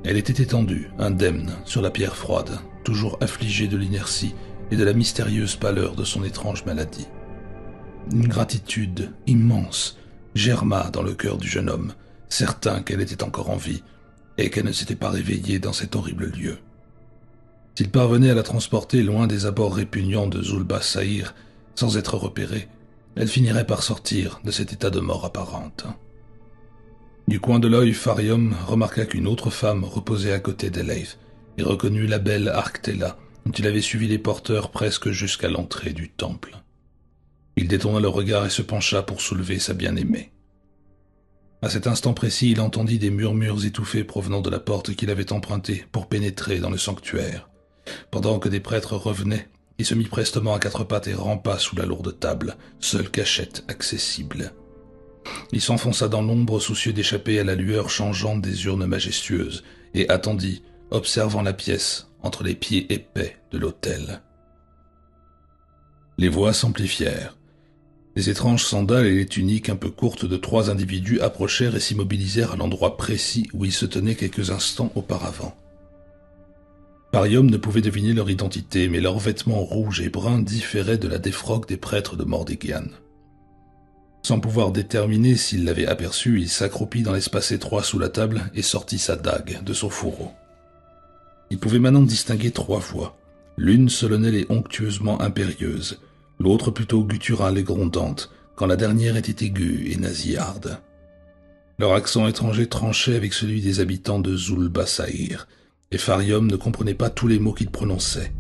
Elle était étendue, indemne, sur la pierre froide, toujours affligée de l'inertie et de la mystérieuse pâleur de son étrange maladie. Une gratitude immense germa dans le cœur du jeune homme, certain qu'elle était encore en vie et qu'elle ne s'était pas réveillée dans cet horrible lieu. S'il parvenait à la transporter loin des abords répugnants de Zul'Bas-Sahir, sans être repérée, elle finirait par sortir de cet état de mort apparente. Du coin de l'œil, Farium remarqua qu'une autre femme reposait à côté d'Eleif et reconnut la belle Arctella, dont il avait suivi les porteurs presque jusqu'à l'entrée du temple. Il détourna le regard et se pencha pour soulever sa bien-aimée. À cet instant précis, il entendit des murmures étouffés provenant de la porte qu'il avait empruntée pour pénétrer dans le sanctuaire. Pendant que des prêtres revenaient, il se mit prestement à quatre pattes et rampa sous la lourde table, seule cachette accessible. Il s'enfonça dans l'ombre soucieux d'échapper à la lueur changeante des urnes majestueuses et attendit, observant la pièce entre les pieds épais de l'autel. Les voix s'amplifièrent. Les étranges sandales et les tuniques un peu courtes de 3 individus approchèrent et s'immobilisèrent à l'endroit précis où ils se tenaient quelques instants auparavant. Farium ne pouvait deviner leur identité, mais leurs vêtements rouges et bruns différaient de la défroque des prêtres de Mordigan. Sans pouvoir déterminer s'il l'avait aperçu, il s'accroupit dans l'espace étroit sous la table et sortit sa dague de son fourreau. Il pouvait maintenant distinguer 3 voix, l'une solennelle et onctueusement impérieuse, l'autre plutôt gutturale et grondante, quand la dernière était aiguë et nasillarde. Leur accent étranger tranchait avec celui des habitants de Zulbasaïr, et Farium ne comprenait pas tous les mots qu'ils prononçaient.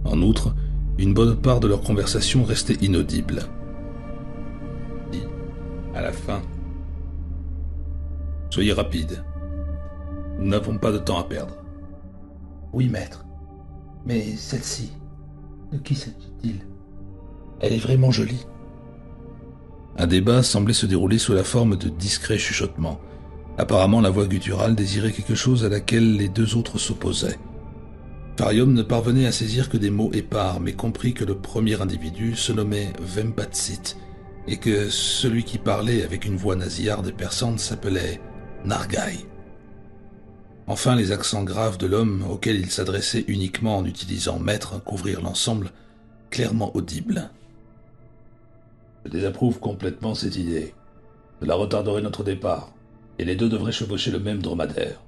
En outre, une bonne part de leur conversation restait inaudible. Dit, à la fin, « Soyez rapide. Nous n'avons pas de temps à perdre. » « Oui, maître. Mais celle-ci, de qui s'agit-il? Elle est vraiment jolie. » Un débat semblait se dérouler sous la forme de discrets chuchotements. Apparemment, la voix gutturale désirait quelque chose à laquelle les deux autres s'opposaient. Farium ne parvenait à saisir que des mots épars, mais comprit que le premier individu se nommait Vembatsit, et que celui qui parlait avec une voix nasillarde et perçante s'appelait Nargai. Enfin, les accents graves de l'homme, auquel il s'adressait uniquement en utilisant maître, couvrirent l'ensemble, clairement audible. Je désapprouve complètement cette idée. Cela retarderait notre départ, et les deux devraient chevaucher le même dromadaire.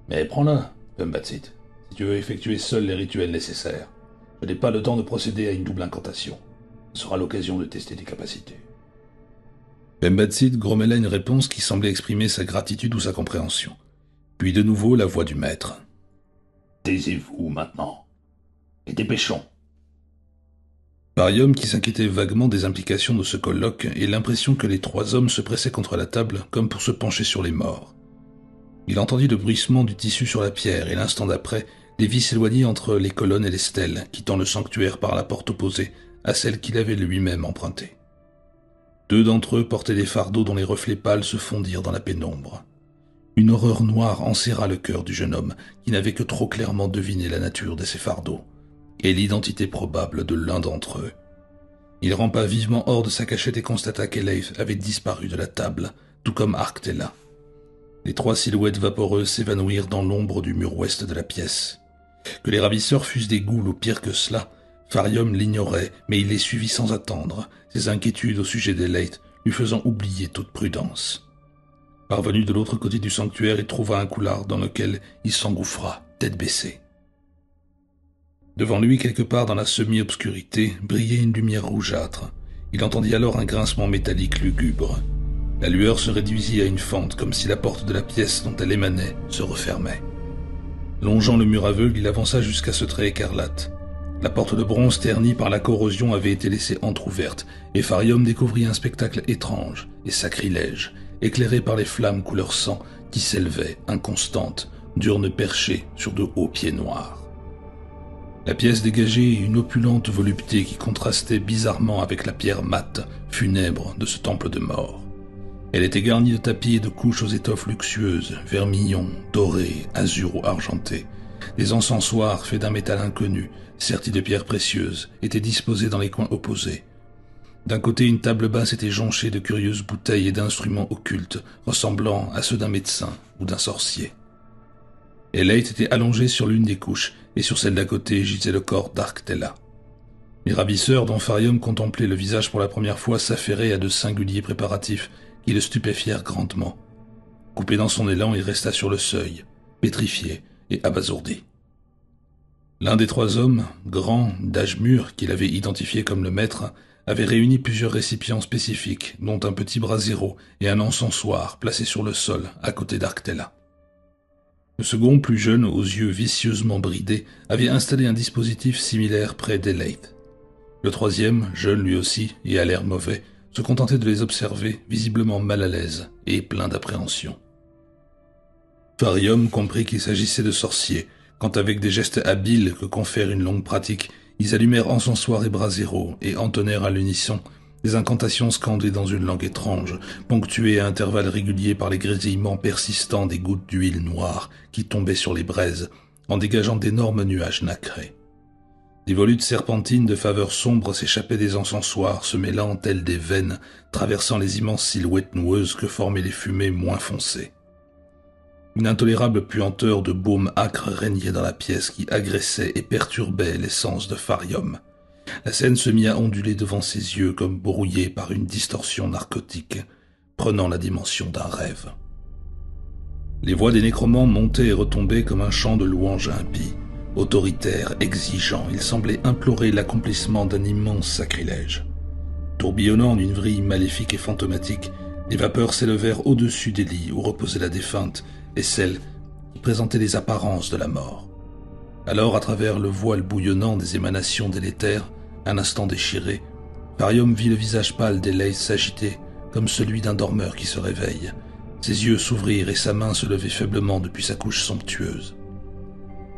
Mais prends-la, Vembatsit, si tu veux effectuer seul les rituels nécessaires. Je n'ai pas le temps de procéder à une double incantation. Ce sera l'occasion de tester tes capacités. Vembatsit grommela une réponse qui semblait exprimer sa gratitude ou sa compréhension. Puis de nouveau la voix du maître. Taisez-vous maintenant, et dépêchons. Farium, qui s'inquiétait vaguement des implications de ce colloque, et l'impression que les trois hommes se pressaient contre la table comme pour se pencher sur les morts. Il entendit le bruissement du tissu sur la pierre, et l'instant d'après, les vis s'éloignaient entre les colonnes et les stèles, quittant le sanctuaire par la porte opposée à celle qu'il avait lui-même empruntée. Deux d'entre eux portaient des fardeaux dont les reflets pâles se fondirent dans la pénombre. Une horreur noire enserra le cœur du jeune homme, qui n'avait que trop clairement deviné la nature de ces fardeaux, et l'identité probable de l'un d'entre eux. Il rampa vivement hors de sa cachette et constata qu'Eleif avait disparu de la table, tout comme Arctella. Les trois silhouettes vaporeuses s'évanouirent dans l'ombre du mur ouest de la pièce. Que les ravisseurs fussent des ghouls ou pire que cela, Farium l'ignorait, mais il les suivit sans attendre, ses inquiétudes au sujet d'Eleif lui faisant oublier toute prudence. Parvenu de l'autre côté du sanctuaire, il trouva un couloir dans lequel il s'engouffra, tête baissée. Devant lui, quelque part dans la semi-obscurité, brillait une lumière rougeâtre. Il entendit alors un grincement métallique lugubre. La lueur se réduisit à une fente, comme si la porte de la pièce dont elle émanait se refermait. Longeant le mur aveugle, il avança jusqu'à ce trait écarlate. La porte de bronze ternie par la corrosion avait été laissée entr'ouverte, et Farium découvrit un spectacle étrange et sacrilège, éclairé par les flammes couleur sang qui s'élevaient, inconstantes, d'urnes perchées sur de hauts pieds noirs. La pièce dégageait une opulente volupté qui contrastait bizarrement avec la pierre mate, funèbre de ce temple de mort. Elle était garnie de tapis et de couches aux étoffes luxueuses, vermillon, doré, azur ou argenté. Des encensoirs faits d'un métal inconnu, sertis de pierres précieuses, étaient disposés dans les coins opposés. D'un côté, une table basse était jonchée de curieuses bouteilles et d'instruments occultes, ressemblant à ceux d'un médecin ou d'un sorcier. Eleif était allongé sur l'une des couches, et sur celle d'à côté gisait le corps d'Arctella. Les ravisseurs dont Farium contemplait le visage pour la première fois s'affairaient à de singuliers préparatifs qui le stupéfièrent grandement. Coupé dans son élan, il resta sur le seuil, pétrifié et abasourdi. L'un des trois hommes, grand, d'âge mûr, qu'il avait identifié comme le maître, avait réuni plusieurs récipients spécifiques, dont un petit brasero et un encensoir placés sur le sol à côté d'Arctella. Le second, plus jeune, aux yeux vicieusement bridés, avait installé un dispositif similaire près d'Eleif. Le troisième, jeune lui aussi, et à l'air mauvais, se contentait de les observer, visiblement mal à l'aise et plein d'appréhension. Farium comprit qu'il s'agissait de sorciers, quand avec des gestes habiles que confère une longue pratique, ils allumèrent encensoir et brasero et entonnèrent à l'unisson des incantations scandées dans une langue étrange, ponctuées à intervalles réguliers par les grésillements persistants des gouttes d'huile noire qui tombaient sur les braises, en dégageant d'énormes nuages nacrés. Des volutes serpentines de faveur sombre s'échappaient des encensoirs, se mêlant telles des veines, traversant les immenses silhouettes noueuses que formaient les fumées moins foncées. Une intolérable puanteur de baume âcre régnait dans la pièce qui agressait et perturbait l'essence de Farium. La scène se mit à onduler devant ses yeux comme brouillée par une distorsion narcotique, prenant la dimension d'un rêve. Les voix des nécromants montaient et retombaient comme un chant de louange impie. Autoritaire, exigeant, il semblait implorer l'accomplissement d'un immense sacrilège. Tourbillonnant d'une vrille maléfique et fantomatique, les vapeurs s'élevèrent au-dessus des lits où reposait la défunte et celles qui présentaient les apparences de la mort. Alors, à travers le voile bouillonnant des émanations délétères, un instant déchiré, Farium vit le visage pâle d'Eleith s'agiter comme celui d'un dormeur qui se réveille. Ses yeux s'ouvrirent et sa main se levait faiblement depuis sa couche somptueuse.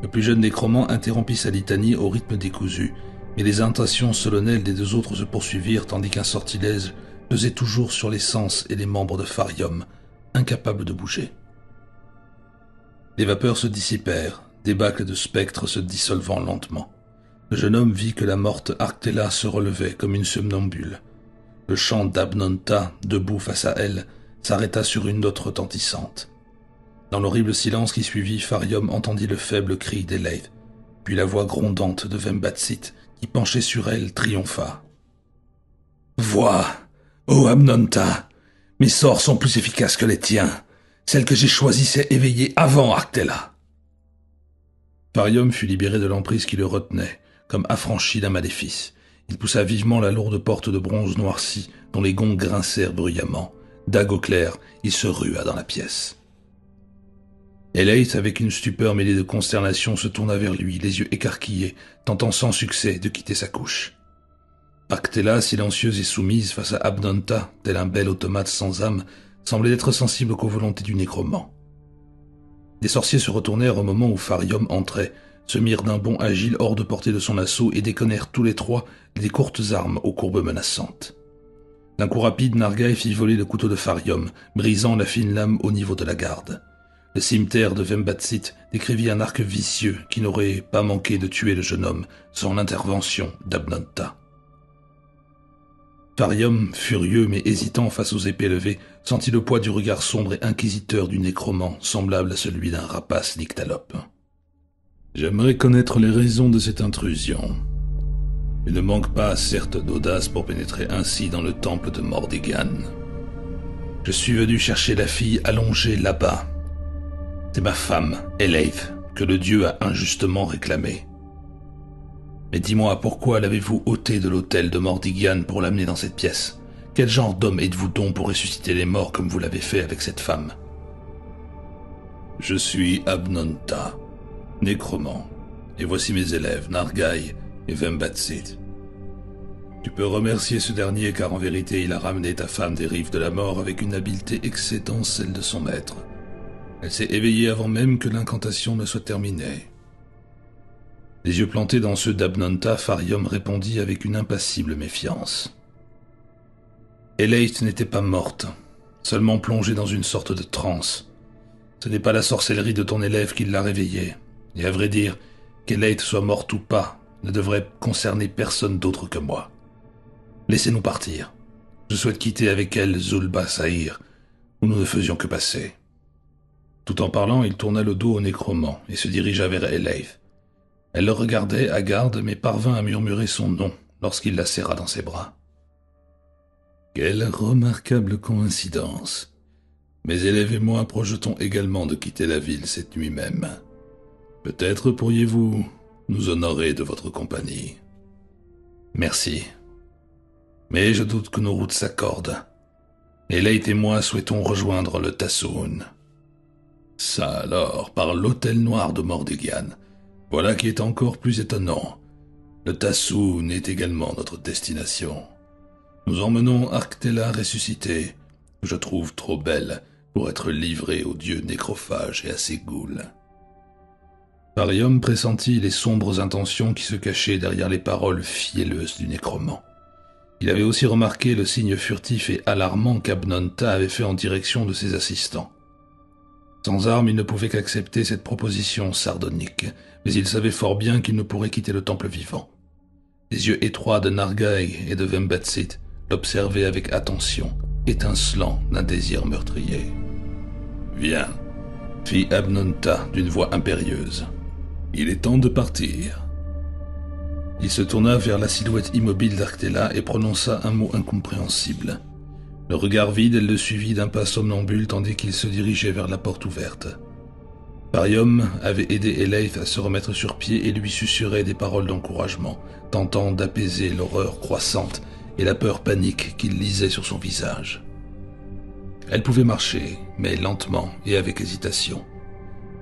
Le plus jeune nécromant interrompit sa litanie au rythme décousu, mais les incantations solennelles des deux autres se poursuivirent tandis qu'un sortilège pesait toujours sur les sens et les membres de Farium, incapable de bouger. Les vapeurs se dissipèrent, des bâcles de spectres se dissolvant lentement. Le jeune homme vit que la morte Arctella se relevait comme une somnambule. Le chant d'Abnonta, debout face à elle, s'arrêta sur une note retentissante. Dans l'horrible silence qui suivit, Farium entendit le faible cri d'Eleith, puis la voix grondante de Vembatsit, qui penchait sur elle, triompha. « Vois, ô Abnonta, mes sorts sont plus efficaces que les tiens. Celle que j'ai choisie s'est éveillée avant Arctella. » Farium fut libéré de l'emprise qui le retenait, comme affranchi d'un maléfice. Il poussa vivement la lourde porte de bronze noirci, dont les gonds grincèrent bruyamment. Dague au clair, il se rua dans la pièce. Eleith, avec une stupeur mêlée de consternation, se tourna vers lui, les yeux écarquillés, tentant sans succès de quitter sa couche. Arctella, silencieuse et soumise face à Abnonta, tel un bel automate sans âme, semblait être sensible qu'aux volontés du nécromant. Les sorciers se retournèrent au moment où Farium entrait, se mirent d'un bond agile hors de portée de son assaut et déconnèrent tous les trois des courtes armes aux courbes menaçantes. D'un coup rapide, Nargaï fit voler le couteau de Farium, brisant la fine lame au niveau de la garde. Le cimeterre de Vembatsit décrivit un arc vicieux qui n'aurait pas manqué de tuer le jeune homme sans l'intervention d'Abnonta. Farium, furieux mais hésitant face aux épées levées, sentit le poids du regard sombre et inquisiteur du nécromant, semblable à celui d'un rapace nyctalope. « J'aimerais connaître les raisons de cette intrusion. Il ne manque pas, certes, d'audace pour pénétrer ainsi dans le temple de Mordegan. Je suis venu chercher la fille allongée là-bas. C'est ma femme, Eleith, que le dieu a injustement réclamée. Mais dis-moi, pourquoi l'avez-vous ôtée de l'autel de Mordegan pour l'amener dans cette pièce? Quel genre d'homme êtes-vous donc pour ressusciter les morts comme vous l'avez fait avec cette femme? Je suis Abnonta, nécromant, et voici mes élèves, Nargaï et Vembatsit. Tu peux remercier ce dernier car en vérité il a ramené ta femme des rives de la mort avec une habileté excédant celle de son maître. Elle s'est éveillée avant même que l'incantation ne soit terminée. » Les yeux plantés dans ceux d'Abnonta, Farium répondit avec une impassible méfiance. Eleith n'était pas morte, seulement plongée dans une sorte de transe. Ce n'est pas la sorcellerie de ton élève qui l'a réveillée, et à vrai dire, qu'Eleith soit morte ou pas, ne devrait concerner personne d'autre que moi. Laissez-nous partir. Je souhaite quitter avec elle Zulba Sahir, où nous ne faisions que passer. Tout en parlant, il tourna le dos au nécromant et se dirigea vers Eleith. Elle le regardait, hagarde, mais parvint à murmurer son nom lorsqu'il la serra dans ses bras. Quelle remarquable coïncidence. Mes élèves et moi projetons également de quitter la ville cette nuit même. Peut-être pourriez-vous nous honorer de votre compagnie. Merci. Mais je doute que nos routes s'accordent. Eleith et moi souhaitons rejoindre le Tassoun. Ça alors, par l'hôtel noir de Mordegan. Voilà qui est encore plus étonnant. Le Tassoun est également notre destination. Nous emmenons Arctella ressuscitée, que je trouve trop belle pour être livrée aux dieux nécrophages et à ses ghouls. Farium pressentit les sombres intentions qui se cachaient derrière les paroles fielleuses du nécromant. Il avait aussi remarqué le signe furtif et alarmant qu'Abnonta avait fait en direction de ses assistants. Sans armes, il ne pouvait qu'accepter cette proposition sardonique, mais il savait fort bien qu'il ne pourrait quitter le temple vivant. Les yeux étroits de Nargaï et de Vembatsit l'observaient avec attention, étincelant d'un désir meurtrier. « Viens », fit Abnonta d'une voix impérieuse. « Il est temps de partir. » Il se tourna vers la silhouette immobile d'Arctella et prononça un mot incompréhensible. Le regard vide, elle le suivit d'un pas somnambule tandis qu'il se dirigeait vers la porte ouverte. Farium avait aidé Eleif à se remettre sur pied et lui susurrait des paroles d'encouragement, tentant d'apaiser l'horreur croissante et la peur panique qu'il lisait sur son visage. Elle pouvait marcher, mais lentement et avec hésitation.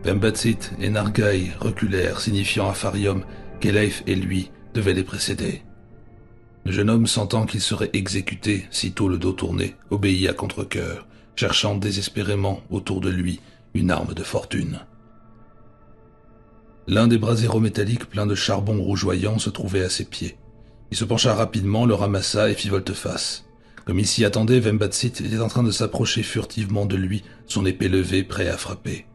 Vembatsit et Nargaï reculèrent, signifiant à Farium qu'Eleif et lui devaient les précéder. Le jeune homme, sentant qu'il serait exécuté sitôt le dos tourné, obéit à contre-cœur, cherchant désespérément autour de lui une arme de fortune. L'un des braseros métalliques pleins de charbon rougeoyant se trouvait à ses pieds. Il se pencha rapidement, le ramassa et fit volte-face. Comme il s'y attendait, Vembatsit était en train de s'approcher furtivement de lui, son épée levée, prêt à frapper.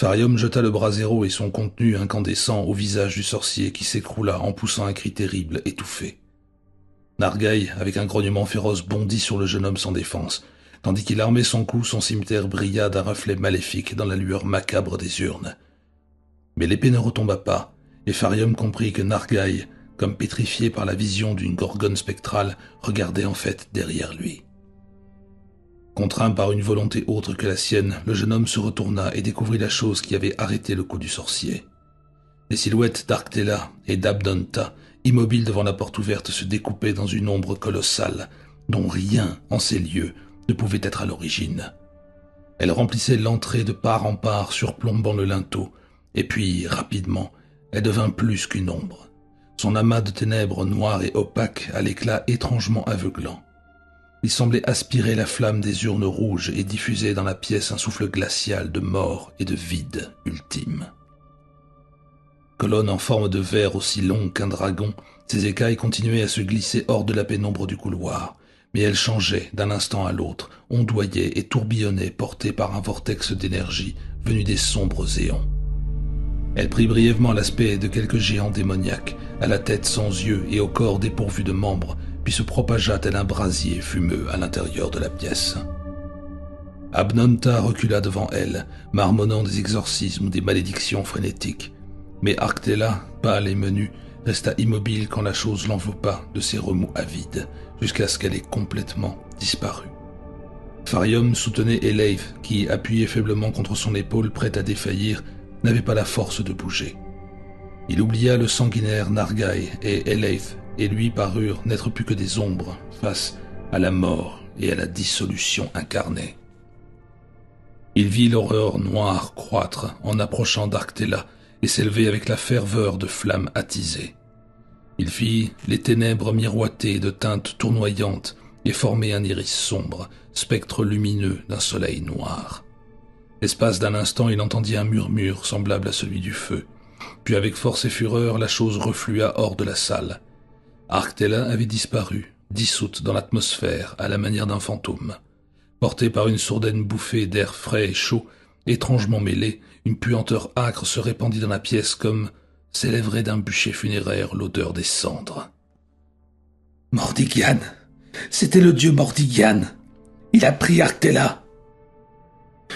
Farium jeta le brasero et son contenu incandescent au visage du sorcier qui s'écroula en poussant un cri terrible, étouffé. Nargaï, avec un grognement féroce, bondit sur le jeune homme sans défense. Tandis qu'il armait son cou, son cimeterre brilla d'un reflet maléfique dans la lueur macabre des urnes. Mais l'épée ne retomba pas, et Farium comprit que Nargaï, comme pétrifié par la vision d'une gorgone spectrale, regardait en fait derrière lui. Contraint par une volonté autre que la sienne, le jeune homme se retourna et découvrit la chose qui avait arrêté le coup du sorcier. Les silhouettes d'Arctela et d'Abnonta, immobiles devant la porte ouverte, se découpaient dans une ombre colossale, dont rien, en ces lieux, ne pouvait être à l'origine. Elle remplissait l'entrée de part en part, surplombant le linteau, et puis, rapidement, elle devint plus qu'une ombre. Son amas de ténèbres noires et opaques à l'éclat étrangement aveuglant. Il semblait aspirer la flamme des urnes rouges et diffuser dans la pièce un souffle glacial de mort et de vide ultime. Colonne en forme de verre aussi longue qu'un dragon, ses écailles continuaient à se glisser hors de la pénombre du couloir, mais elles changeaient d'un instant à l'autre, ondoyaient et tourbillonnaient portées par un vortex d'énergie venu des sombres éons. Elle prit brièvement l'aspect de quelques géants démoniaques, à la tête sans yeux et au corps dépourvu de membres, puis se propagea tel un brasier fumeux à l'intérieur de la pièce. Abnonta recula devant elle, marmonnant des exorcismes ou des malédictions frénétiques, mais Arctela, pâle et menue, resta immobile quand la chose l'enveloppa de ses remous avides, jusqu'à ce qu'elle ait complètement disparu. Farium soutenait Eleif, qui, appuyé faiblement contre son épaule, prêt à défaillir, n'avait pas la force de bouger. Il oublia le sanguinaire Nargaï et Eleif, et lui parurent n'être plus que des ombres face à la mort et à la dissolution incarnée. Il vit l'horreur noire croître en approchant d'Arctela et s'élever avec la ferveur de flammes attisées. Il fit les ténèbres miroiter de teintes tournoyantes et former un iris sombre, spectre lumineux d'un soleil noir. L'espace d'un instant, il entendit un murmure semblable à celui du feu. Puis avec force et fureur, la chose reflua hors de la salle. Arctela avait disparu, dissoute dans l'atmosphère à la manière d'un fantôme. Portée par une sourdaine bouffée d'air frais et chaud, étrangement mêlée, une puanteur âcre se répandit dans la pièce comme s'élèverait d'un bûcher funéraire l'odeur des cendres. Mordigian! C'était le dieu Mordigian! Il a pris Arctela!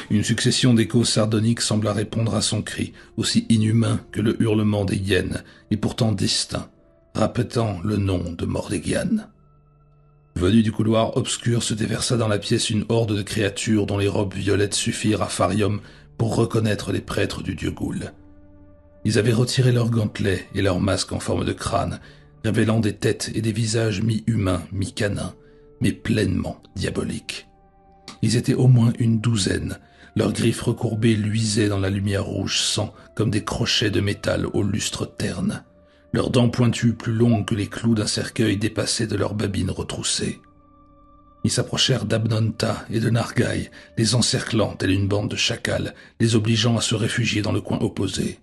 Une succession d'échos sardoniques sembla répondre à son cri, aussi inhumain que le hurlement des hyènes, et pourtant distinct, répétant le nom de Mordigian. Venu du couloir obscur, se déversa dans la pièce une horde de créatures dont les robes violettes suffirent à Farium pour reconnaître les prêtres du dieu Ghoul. Ils avaient retiré leurs gantelets et leurs masques en forme de crâne, révélant des têtes et des visages mi-humains, mi-canins, mais pleinement diaboliques. Ils étaient au moins une douzaine. Leurs griffes recourbées luisaient dans la lumière rouge sang comme des crochets de métal au lustre terne. Leurs dents pointues, plus longues que les clous d'un cercueil, dépassaient de leurs babines retroussées. Ils s'approchèrent d'Abnonta et de Nargaï, les encerclant telle une bande de chacals, les obligeant à se réfugier dans le coin opposé.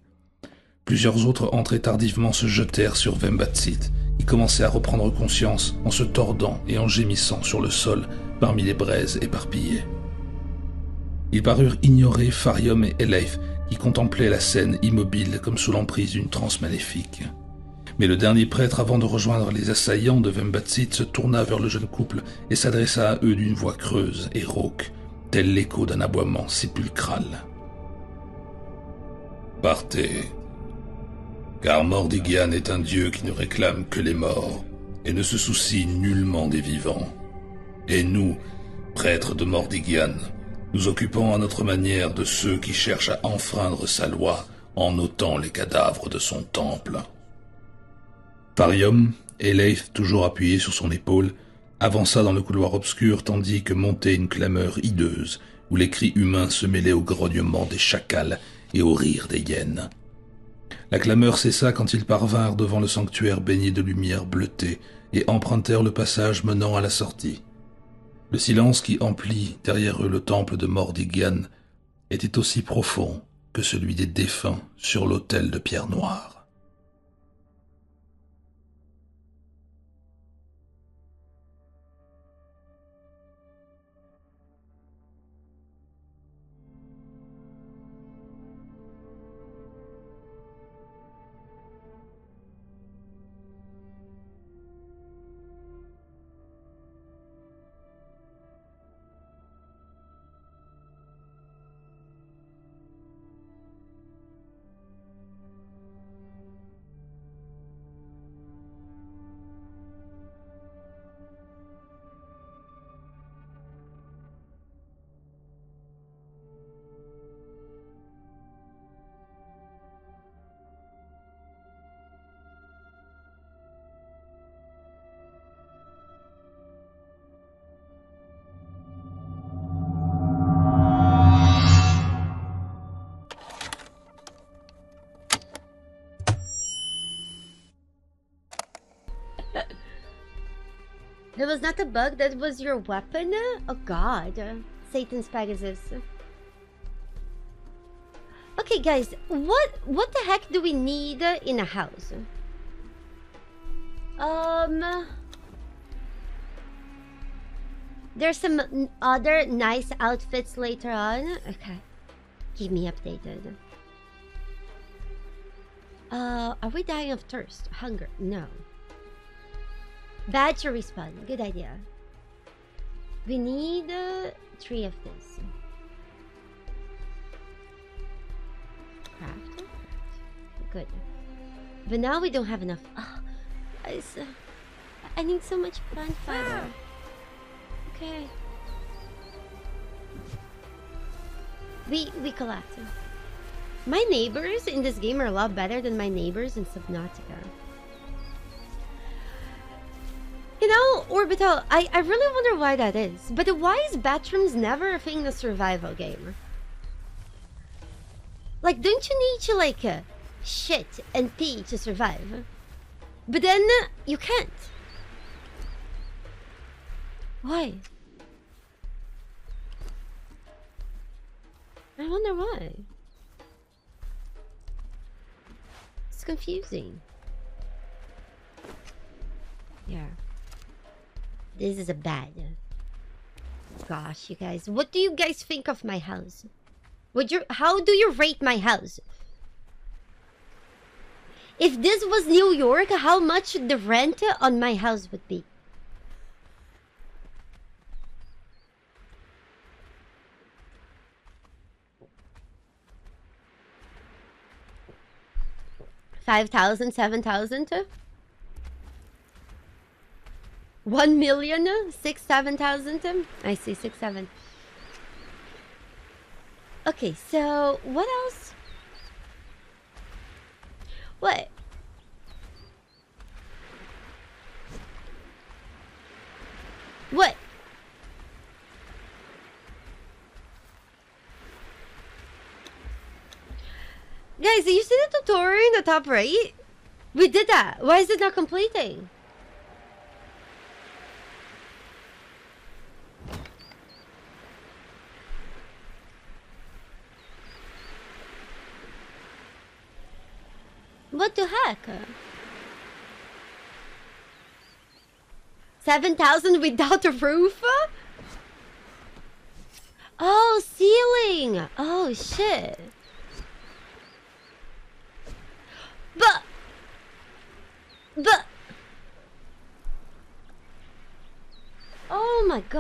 Plusieurs autres entrés tardivement se jetèrent sur Vembatsit, qui commençait à reprendre conscience en se tordant et en gémissant sur le sol parmi les braises éparpillées. Ils parurent ignorer Farium et Eleif, qui contemplaient la scène immobile comme sous l'emprise d'une transe maléfique. Mais le dernier prêtre, avant de rejoindre les assaillants de Vembatsit, se tourna vers le jeune couple et s'adressa à eux d'une voix creuse et rauque, tel l'écho d'un aboiement sépulcral. « Partez, car Mordigian est un dieu qui ne réclame que les morts et ne se soucie nullement des vivants. Et nous, prêtres de Mordigian, Nous occupons à notre manière de ceux qui cherchent à enfreindre sa loi en ôtant les cadavres de son temple. Farium, et Leif toujours appuyé sur son épaule, avança dans le couloir obscur tandis que montait une clameur hideuse, où les cris humains se mêlaient au grognement des chacals et au rire des hyènes. La clameur cessa quand ils parvinrent devant le sanctuaire baigné de lumière bleutée et empruntèrent le passage menant à la sortie. Le silence qui emplit derrière eux le temple de Mordigian était aussi profond que celui des défunts sur l'autel de pierre noire. That was not a bug, that was your weapon? Oh god. Satan's Pegasus. Okay guys, what the heck do we need in a house? There's some other nice outfits later on. Okay. Keep me updated. Are we dying of thirst? Hunger? No. Badge to respawn. Good idea. We need 3 of this. Craft. Good. But now we don't have enough. Oh, guys, I need so much plant fiber. Okay. We collapse. My neighbors in this game are a lot better than my neighbors in Subnautica. You know, Orbital, I really wonder why that is. But why is bathrooms never a thing in a survival game? Like, don't you need to, like, shit and pee to survive? But then, you can't. Why? I wonder why. It's confusing. Yeah. This is a bad. Gosh, you guys. What do you guys think of my house? How do you rate my house? If this was New York, how much the rent on my house would be? $5,000, $7,000? 1 million? 6, 7,000? I see, 6, 7. Okay, so what else? What? What? Guys, you see the tutorial in the top right? We did that. Why is it not completing? What the heck? 7,000 without a roof? Oh, ceiling! Oh, shit. But... Oh my god.